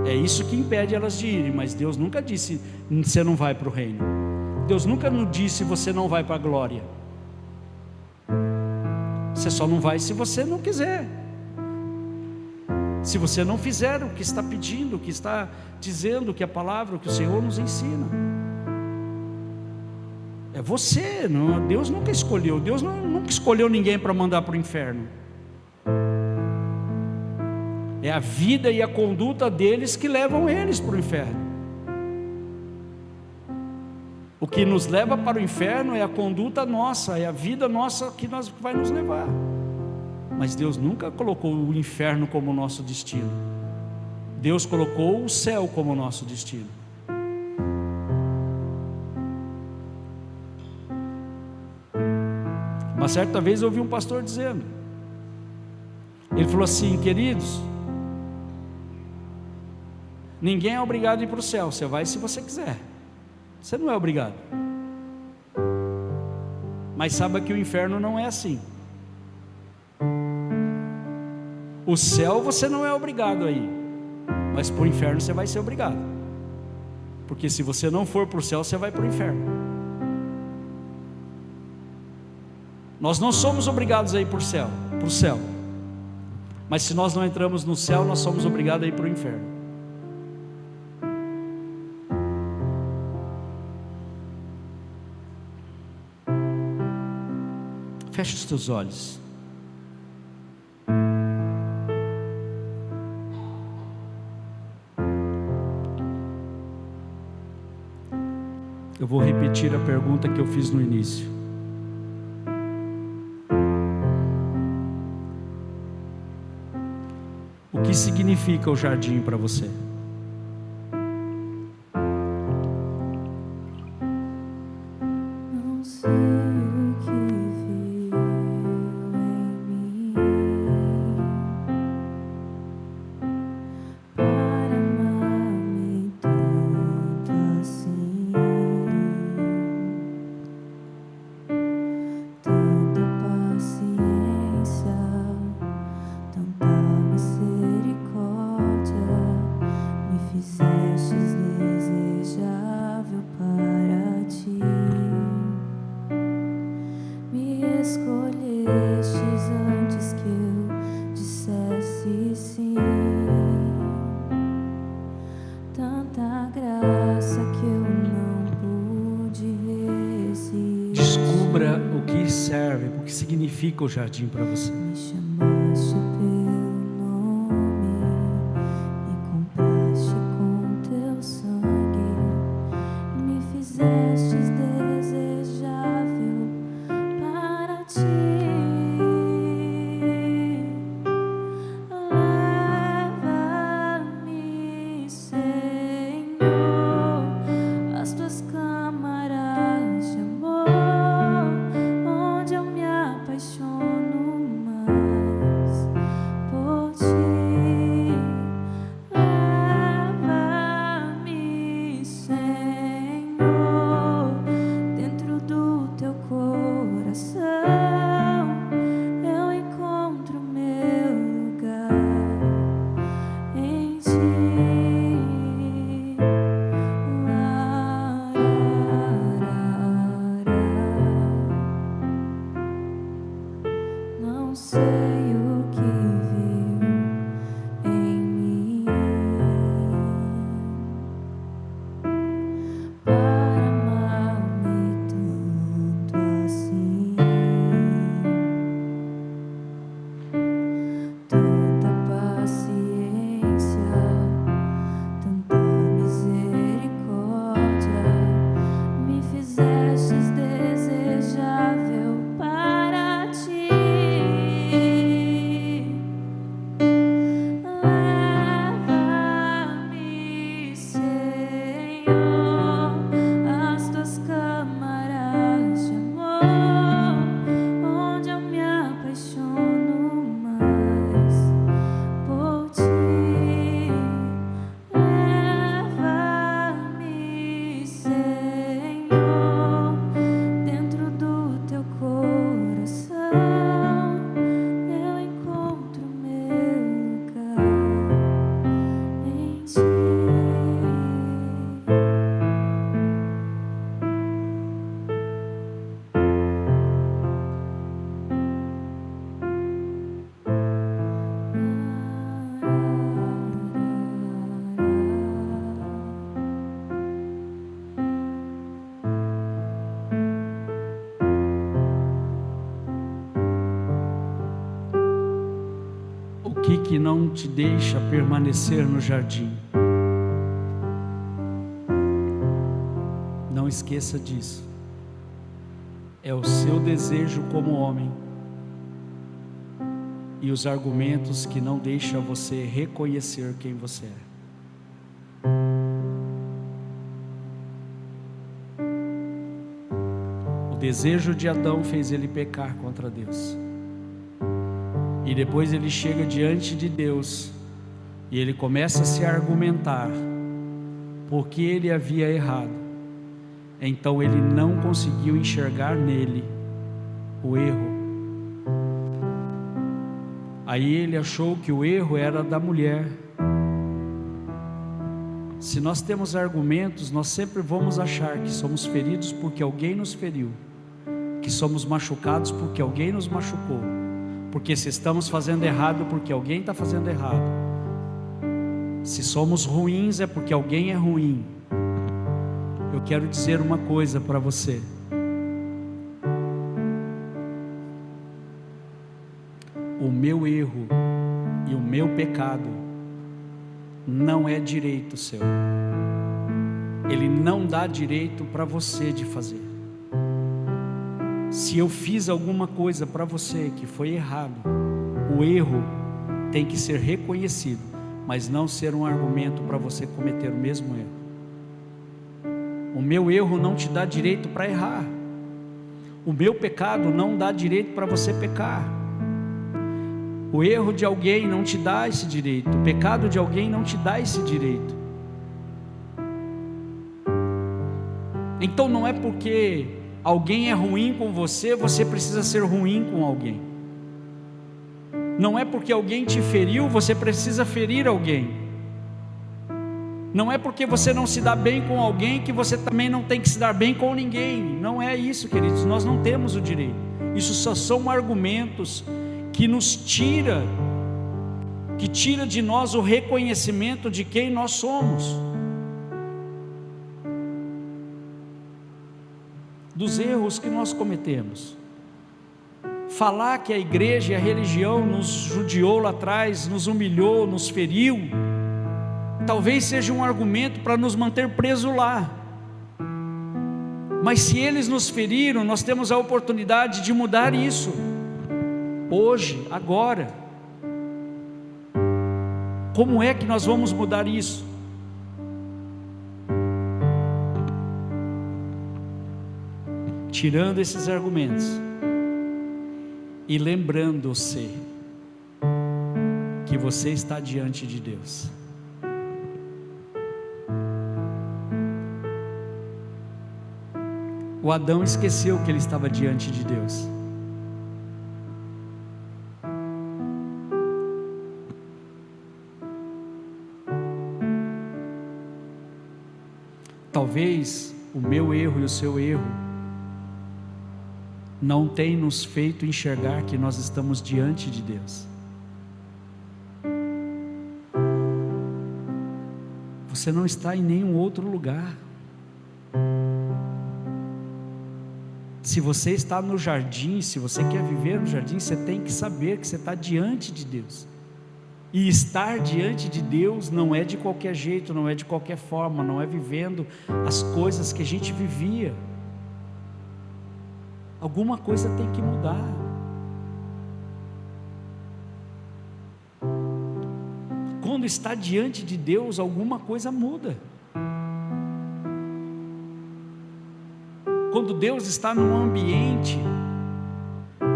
É isso que impede elas de irem, mas Deus nunca disse: você não vai para o reino. Deus nunca nos disse: você não vai para a glória. Você só não vai se você não quiser. Se você não fizer o que está pedindo, o que está dizendo, que a palavra, o que o Senhor nos ensina. É você, não, Deus nunca escolheu. Deus nunca escolheu ninguém para mandar para o inferno. É a vida e a conduta deles que levam eles para o inferno. O que nos leva para o inferno é a conduta nossa, é a vida nossa que vai nos levar. Mas Deus nunca colocou o inferno como nosso destino. Deus colocou o céu como nosso destino. Uma certa vez eu ouvi um pastor dizendo, ele falou assim: queridos, ninguém é obrigado a ir para o céu, você vai se você quiser, você não é obrigado. Mas saiba que o inferno não é assim. O céu você não é obrigado a ir, mas para o inferno você vai ser obrigado, porque se você não for para o céu, você vai para o inferno. Nós não somos obrigados a ir para o céu, mas se nós não entramos no céu, nós somos obrigados a ir para o inferno. Feche os teus olhos. Eu vou repetir a pergunta que eu fiz no início. O que significa o jardim para você? Não sei o que viu em mim para amar-me tanto assim, tanta paciência, tanta misericórdia, me fizestes desejável para ti. Me escolhestes antes que eu dissesse sim. Tanta graça que eu não pude resistir. Descubra o que serve, o que significa o jardim para você. Me chamaste pelo nome, me compraste com teu sangue, me fizestes desejável para ti. Leva-me, Senhor, às tuas câmaras de amor, onde eu me apaixono mais por ti. Leva-me, Senhor, dentro do teu coração, eu encontro meu lugar em ti. Não sei o que viu em mim para amar-me tanto assim, tanta paciência, tanta misericórdia, me fizestes desejável para ti. Leva-me, Senhor, às tuas câmaras de amor, onde eu me apaixono mais por ti. Leva-me, Senhor, dentro do teu coração, eu encontro meu lugar em ti. O que não te deixa permanecer no jardim? Não esqueça disso. É o seu desejo como homem e os argumentos que não deixam você reconhecer quem você é. O desejo de Adão fez ele pecar contra Deus. E depois ele chega diante de Deus e ele começa a se argumentar porque ele havia errado. Então ele não conseguiu enxergar nele o erro. Aí ele achou que o erro era da mulher. Se nós temos argumentos, nós sempre vamos achar que somos feridos porque alguém nos feriu, que somos machucados porque alguém nos machucou, porque se estamos fazendo errado porque alguém está fazendo errado, se somos ruins é porque alguém é ruim. Eu quero dizer uma coisa para você: o meu erro e o meu pecado não é direito seu. Ele não dá direito para você de fazer. Se eu fiz alguma coisa para você que foi errado, o erro tem que ser reconhecido, mas não ser um argumento para você cometer o mesmo erro. O meu erro não te dá direito para errar. O meu pecado não dá direito para você pecar. O erro de alguém não te dá esse direito. O pecado de alguém não te dá esse direito. Então não é porque alguém é ruim com você, você precisa ser ruim com alguém. Não é porque alguém te feriu, você precisa ferir alguém. Não é porque você não se dá bem com alguém que você também não tem que se dar bem com ninguém. Não é isso, queridos. Nós não temos o direito. Isso só são argumentos que nos tira de nós o reconhecimento de quem nós somos, dos erros que nós cometemos. Falar que a igreja e a religião nos judiou lá atrás, nos humilhou, nos feriu, talvez seja um argumento para nos manter presos lá. Mas se eles nos feriram, nós temos a oportunidade de mudar isso. Hoje, agora. Como é que nós vamos mudar isso? Tirando esses argumentos e lembrando-se que você está diante de Deus. O Adão esqueceu que ele estava diante de Deus. Talvez o meu erro e o seu erro não tenham nos feito enxergar que nós estamos diante de Deus. Você não está em nenhum outro lugar. Se você está no jardim, se você quer viver no jardim, você tem que saber que você está diante de Deus. E estar diante de Deus não é de qualquer jeito, não é de qualquer forma, não é vivendo as coisas que a gente vivia. Alguma coisa tem que mudar. Quando está diante de Deus, alguma coisa muda. Quando Deus está num ambiente,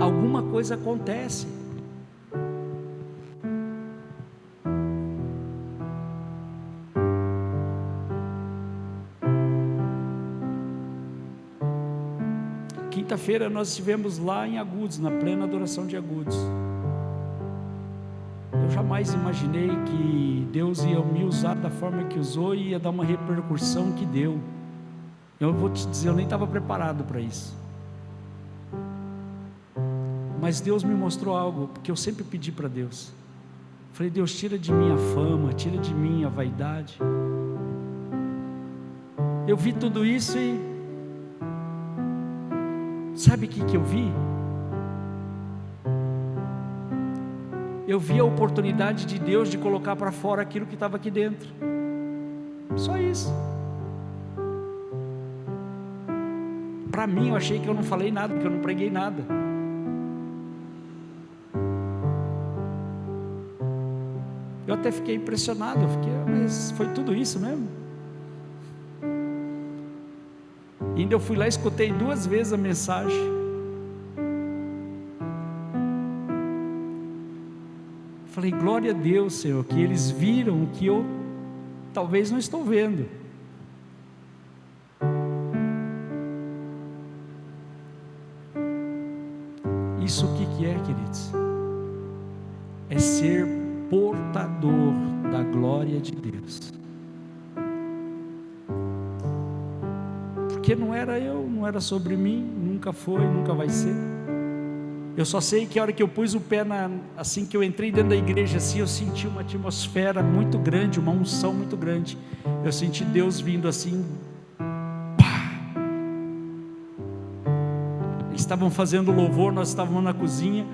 alguma coisa acontece. Quinta-feira nós estivemos lá em Agudos, na plena adoração de Agudos. Eu jamais imaginei que Deus ia me usar da forma que usou e ia dar uma repercussão que deu. Eu vou te dizer, eu nem estava preparado para isso. Mas Deus me mostrou algo, porque eu sempre pedi para Deus. Falei, Deus, tira de mim a fama, tira de mim a vaidade. Eu vi tudo isso e sabe o que eu vi? Eu vi a oportunidade de Deus de colocar para fora aquilo que estava aqui dentro. Só isso. Para mim, eu achei que eu não falei nada, que eu não preguei nada. Eu até fiquei impressionado, mas foi tudo isso mesmo? Ainda eu fui lá e escutei 2 vezes a mensagem. Falei, glória a Deus, Senhor, que eles viram o que eu talvez não estou vendo. Isso o que é, queridos? É ser portador da glória de Deus. Porque não era eu, não era sobre mim, nunca foi, nunca vai ser. Eu só sei que a hora que eu pus o pé assim que eu entrei dentro da igreja, assim, eu senti uma atmosfera muito grande, uma unção muito grande. Eu senti Deus vindo assim. Pá! Eles estavam fazendo louvor, nós estávamos na cozinha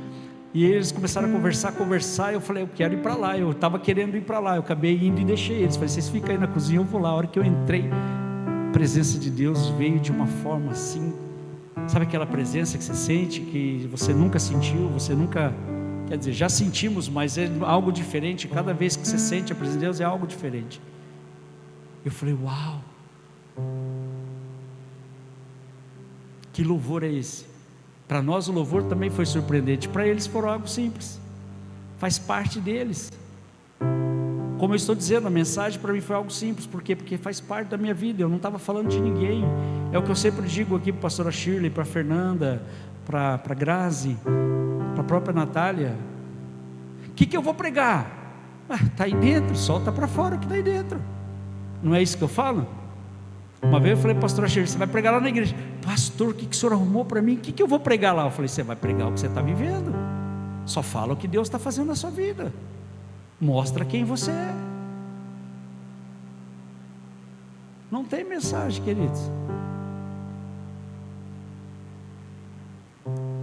e eles começaram a conversar. Eu falei, eu quero ir para lá. Eu estava querendo ir para lá. Eu acabei indo e deixei eles. Falei, vocês ficam aí na cozinha, eu vou lá. A hora que eu entrei, a presença de Deus veio de uma forma assim. Sabe aquela presença que você sente, que você nunca sentiu, você nunca, quer dizer, já sentimos, mas é algo diferente. Cada vez que você sente a presença de Deus é algo diferente. Eu falei, uau, que louvor é esse? Para nós o louvor também foi surpreendente, para eles foram algo simples, faz parte deles. Como eu estou dizendo, a mensagem para mim foi algo simples. Por quê? Porque faz parte da minha vida. Eu não estava falando de ninguém. É o que eu sempre digo aqui para a pastora Shirley, para a Fernanda, para a Grazi, para a própria Natália. O que eu vou pregar? Está aí dentro, solta para fora o que está aí dentro. Não é isso que eu falo? Uma vez eu falei para a pastora Shirley, você vai pregar lá na igreja. Pastor, o que o senhor arrumou para mim? O que eu vou pregar lá? Eu falei, você vai pregar o que você está vivendo. Só fala o que Deus está fazendo na sua vida. Mostra quem você é. Não tem mensagem, queridos.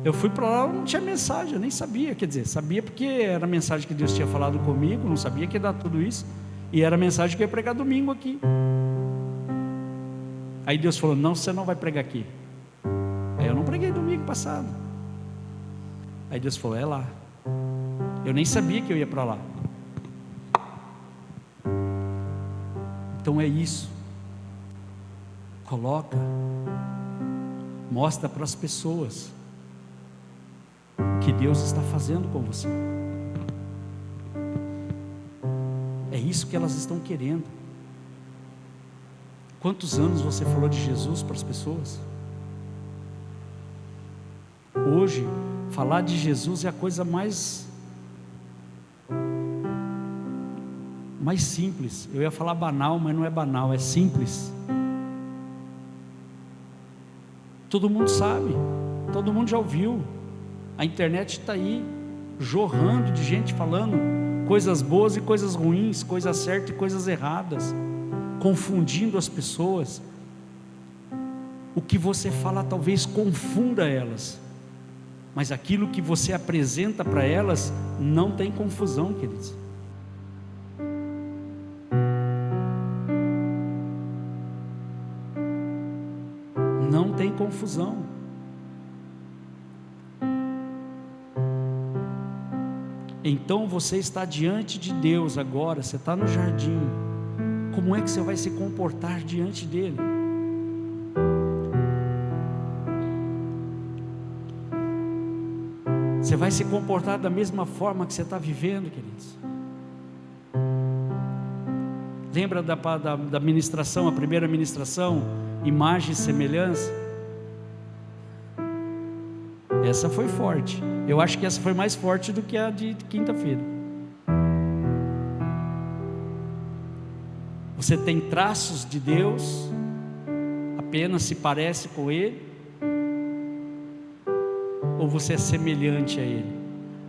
Eu fui para lá, não tinha mensagem, eu nem sabia. Quer dizer, sabia porque era a mensagem que Deus tinha falado comigo. Não sabia que ia dar tudo isso. E era a mensagem que eu ia pregar domingo aqui. Aí Deus falou, não, você não vai pregar aqui. Aí eu não preguei domingo passado. Aí Deus falou, é lá. Eu nem sabia que eu ia para lá. Então é isso. Coloca, mostra para as pessoas o que Deus está fazendo com você. É isso que elas estão querendo. Quantos anos você falou de Jesus para as pessoas? Hoje, falar de Jesus é a coisa mais simples. Eu ia falar banal, mas não é banal, é simples. Todo mundo sabe, todo mundo já ouviu. A internet está aí, jorrando de gente falando coisas boas e coisas ruins, coisas certas e coisas erradas, confundindo as pessoas. O que você fala talvez confunda elas, mas aquilo que você apresenta para elas não tem confusão, queridos. Não tem confusão. Então você está diante de Deus agora, você está no jardim. Como é que você vai se comportar diante dele? Você vai se comportar da mesma forma que você está vivendo, queridos? Lembra da ministração, a primeira ministração, imagem e semelhança? Essa foi forte. Eu acho que essa foi mais forte do que a de quinta-feira. Você tem traços de Deus, apenas se parece com Ele, ou você é semelhante a Ele?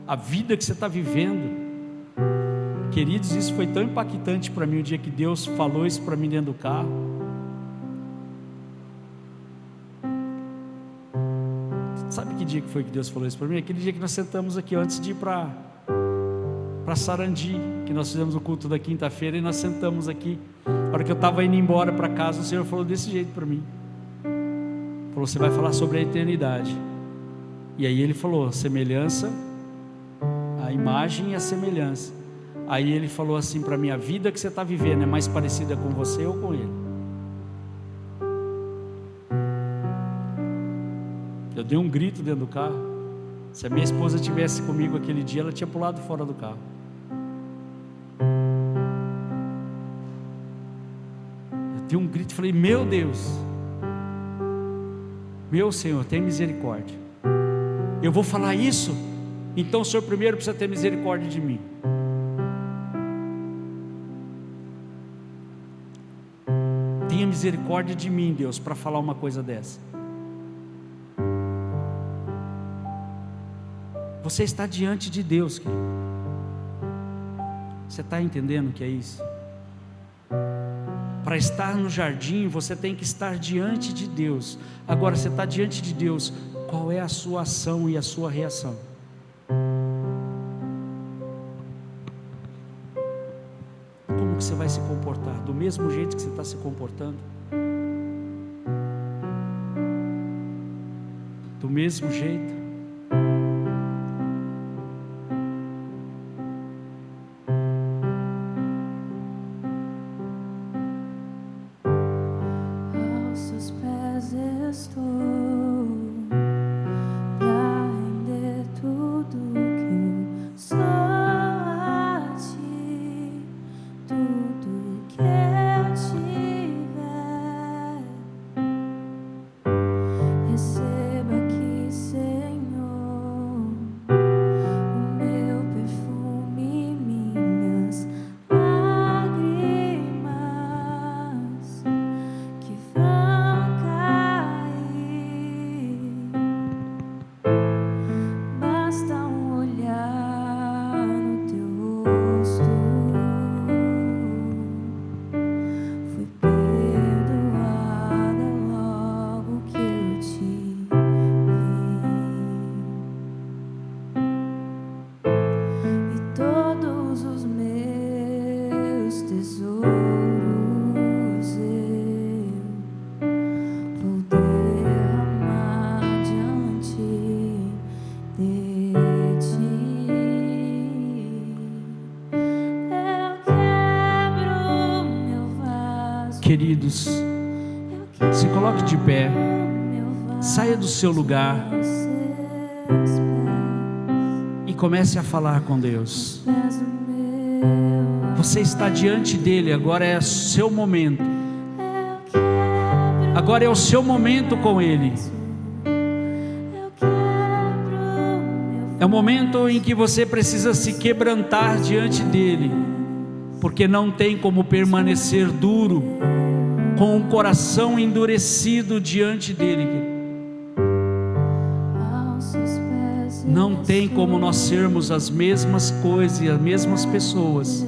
A vida que você está vivendo, queridos, isso foi tão impactante para mim o dia que Deus falou isso para mim dentro do carro. Sabe que dia que foi que Deus falou isso para mim? Aquele dia que nós sentamos aqui antes de ir para Sarandi, que nós fizemos o culto da quinta-feira e nós sentamos aqui. A hora que eu estava indo embora para casa, o Senhor falou desse jeito para mim. Falou, você vai falar sobre a eternidade. E aí Ele falou, semelhança, a imagem e a semelhança. Aí Ele falou assim para mim, a vida que você está vivendo é mais parecida com você ou com Ele? Eu dei um grito dentro do carro. Se a minha esposa tivesse comigo aquele dia, ela tinha pulado fora do carro. Eu dei um grito e falei: meu Deus, meu Senhor, tem misericórdia. Eu vou falar isso? Então o Senhor primeiro precisa ter misericórdia de mim. Tenha misericórdia de mim, Deus, para falar uma coisa dessa. Você está diante de Deus, querido. Você está entendendo o que é isso? Para estar no jardim, você tem que estar diante de Deus. Agora, você está diante de Deus, qual é a sua ação e a sua reação? Como que você vai se comportar? Do mesmo jeito que você está se comportando? Do mesmo jeito? Aos seus pés estou, pra render tudo que eu sou a ti, tudo que eu tiver. Receba aqui, Senhor, o meu perfume, minhas lágrimas que vão cair. Basta um olhar no teu rosto, fui perdoada logo que eu te vi. E todos os meus tesouros eu vou derramar diante de ti. Eu quebro meu vaso, Queridos, eu se coloque de pé, meu vaso saia do seu lugar aos seus pés, e comece a falar com Deus. pés do meu. Você está diante dele, agora é o seu momento. Eu quebro, Agora é o seu momento com ele. eu quebro meu É o momento em que você precisa se quebrantar diante dele, porque não tem como permanecer duro, com o coração endurecido diante dele, querido. aos seus pés. Não tem como nós sermos as mesmas coisas e as mesmas pessoas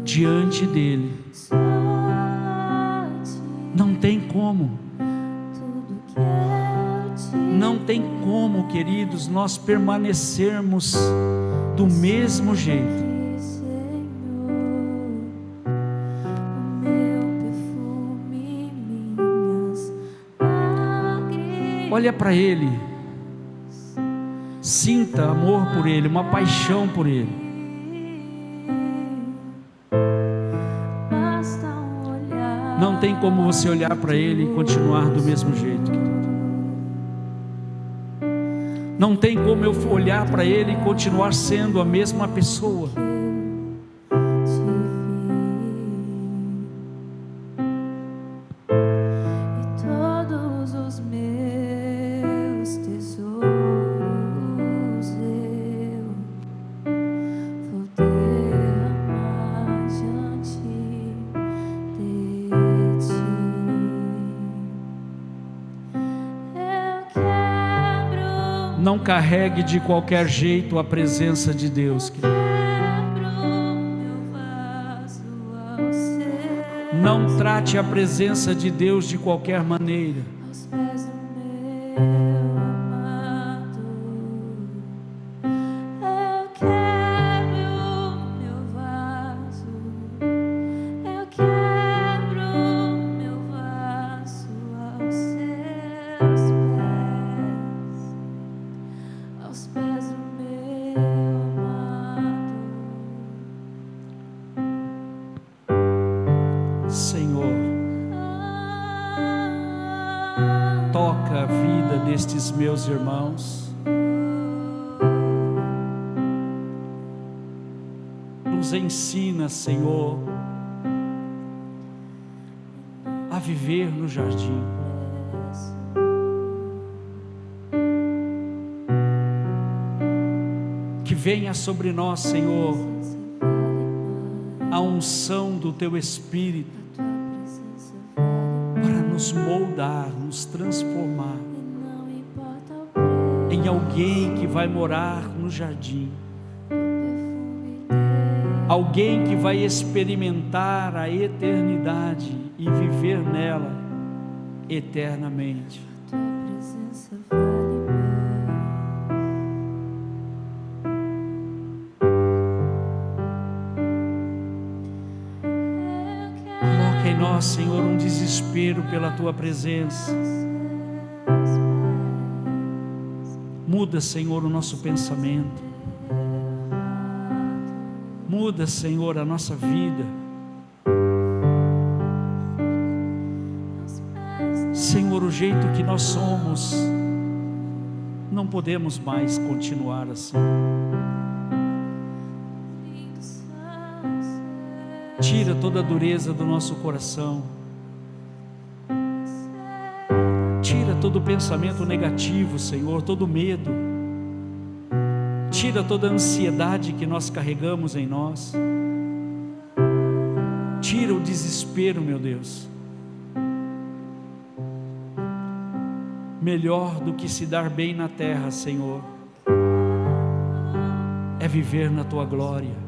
diante dele. Só a ti, Não tem como. tudo que eu te Não tem como, queridos, nós permanecermos do mesmo jeito. dei, Senhor, o meu perfume, minhas lágrimas. Olha para ele, sinta amor por ele, uma paixão por ele. Basta um olhar. Não tem como você olhar para ele e continuar do mesmo jeito, querido. Não tem como eu olhar para ele e continuar sendo a mesma pessoa. E todos os meus tesouros eu vou derramar diante de ti. Eu quebro, Não carregue de qualquer jeito a presença de Deus, querido. quebro meu vaso ao seu. Não trate a presença de Deus de qualquer maneira. Aos pés do meu amado, eu quebro meu vaso, eu quebro meu vaso aos seus pés do meu amado. Senhor, toca a vida destes meus irmãos. Nos ensina, Senhor, a viver no jardim. Que venha sobre nós, Senhor, a unção do Teu Espírito para nos moldar, nos transformar em alguém que vai morar no jardim, alguém que vai experimentar a eternidade e viver nela eternamente. Coloca em nós, Senhor, um desespero pela Tua presença. Muda, Senhor, o nosso pensamento. Muda, Senhor, a nossa vida. Senhor, o jeito que nós somos, não podemos mais continuar assim. Tira toda a dureza do nosso coração. Tira todo o pensamento negativo, Senhor, todo o medo. Tira toda a ansiedade que nós carregamos em nós. Tira o desespero, meu Deus. Melhor do que se dar bem na terra, Senhor, é viver na Tua glória.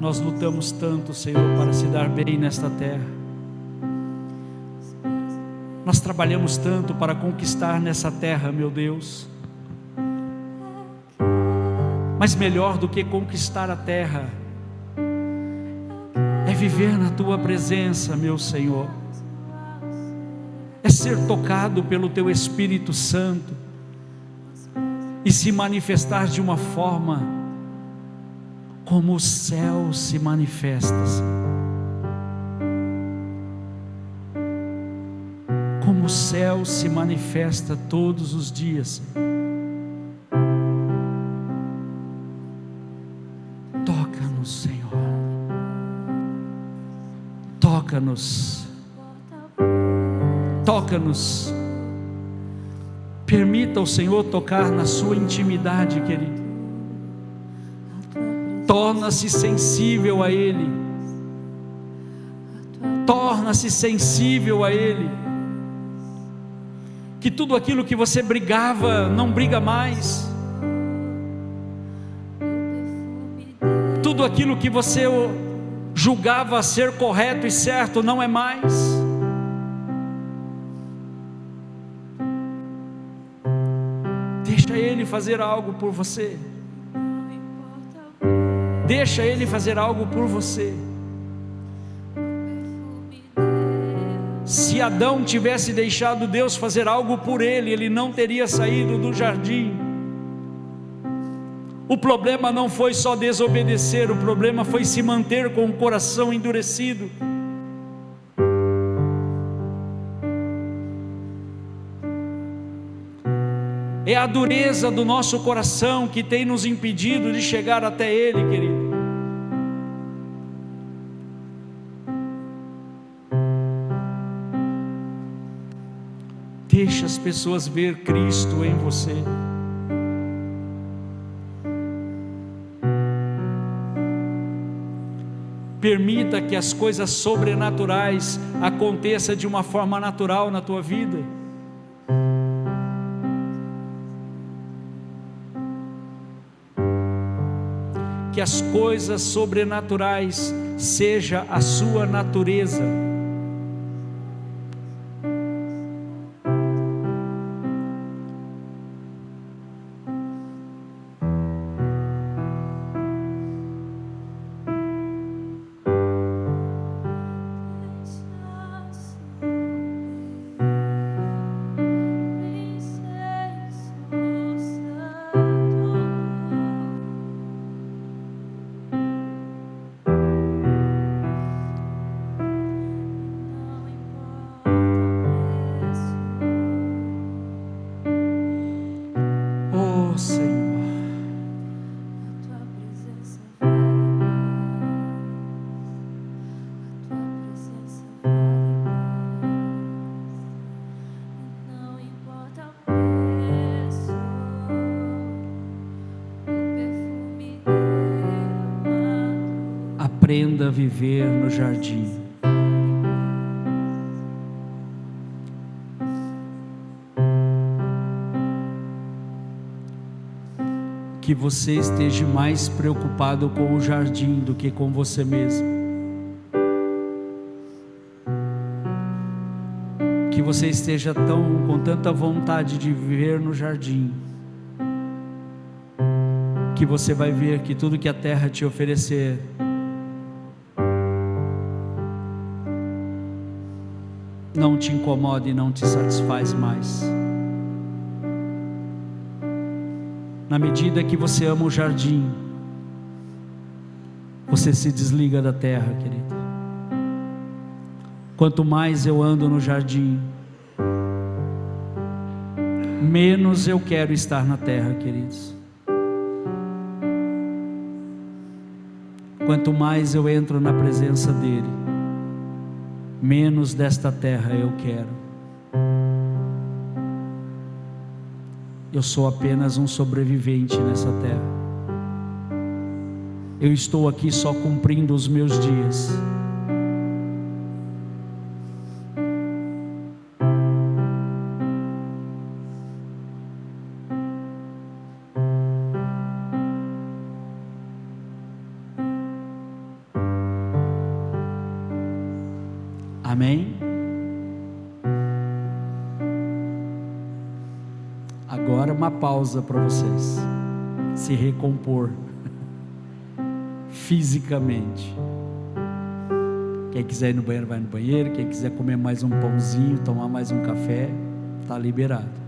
Nós lutamos tanto, Senhor, para se dar bem nesta terra. Nós trabalhamos tanto para conquistar nessa terra, meu Deus. Mas melhor do que conquistar a terra é viver na Tua presença, meu Senhor. É ser tocado pelo Teu Espírito Santo e se manifestar de uma forma como o céu se manifesta, como o céu se manifesta todos os dias. Toca-nos, Senhor. Toca-nos. Toca-nos. Permita ao Senhor tocar na sua intimidade, querido. Torna-se sensível a Ele. Torna-se sensível a Ele. Que tudo aquilo que você brigava, não briga mais. Tudo aquilo que você julgava ser correto e certo, não é mais. Deixa Ele fazer algo por você. Deixa Ele fazer algo por você. Se Adão tivesse deixado Deus fazer algo por ele, ele não teria saído do jardim. O problema não foi só desobedecer, o problema foi se manter com o coração endurecido. É a dureza do nosso coração que tem nos impedido de chegar até Ele, querido. Deixa as pessoas ver Cristo em você. Permita que as coisas sobrenaturais aconteçam de uma forma natural na tua vida. Que as coisas sobrenaturais seja a sua natureza. aprenda a viver no jardim. Que você esteja mais preocupado com o jardim do que com você mesmo. Que você esteja com tanta vontade de viver no jardim, que você vai ver que tudo que a terra te oferecer não te incomoda e não te satisfaz mais. Na medida que você ama o jardim, você se desliga da terra, querido. Quanto mais eu ando no jardim, menos eu quero estar na terra, queridos. Quanto mais eu entro na presença dele, menos desta terra eu quero. Eu sou apenas um sobrevivente nessa terra. Eu estou aqui só cumprindo os meus dias. Amém? Agora uma pausa para vocês se recompor fisicamente. Quem quiser ir no banheiro vai no banheiro. Quem quiser comer mais um pãozinho, tomar mais um café, está liberado.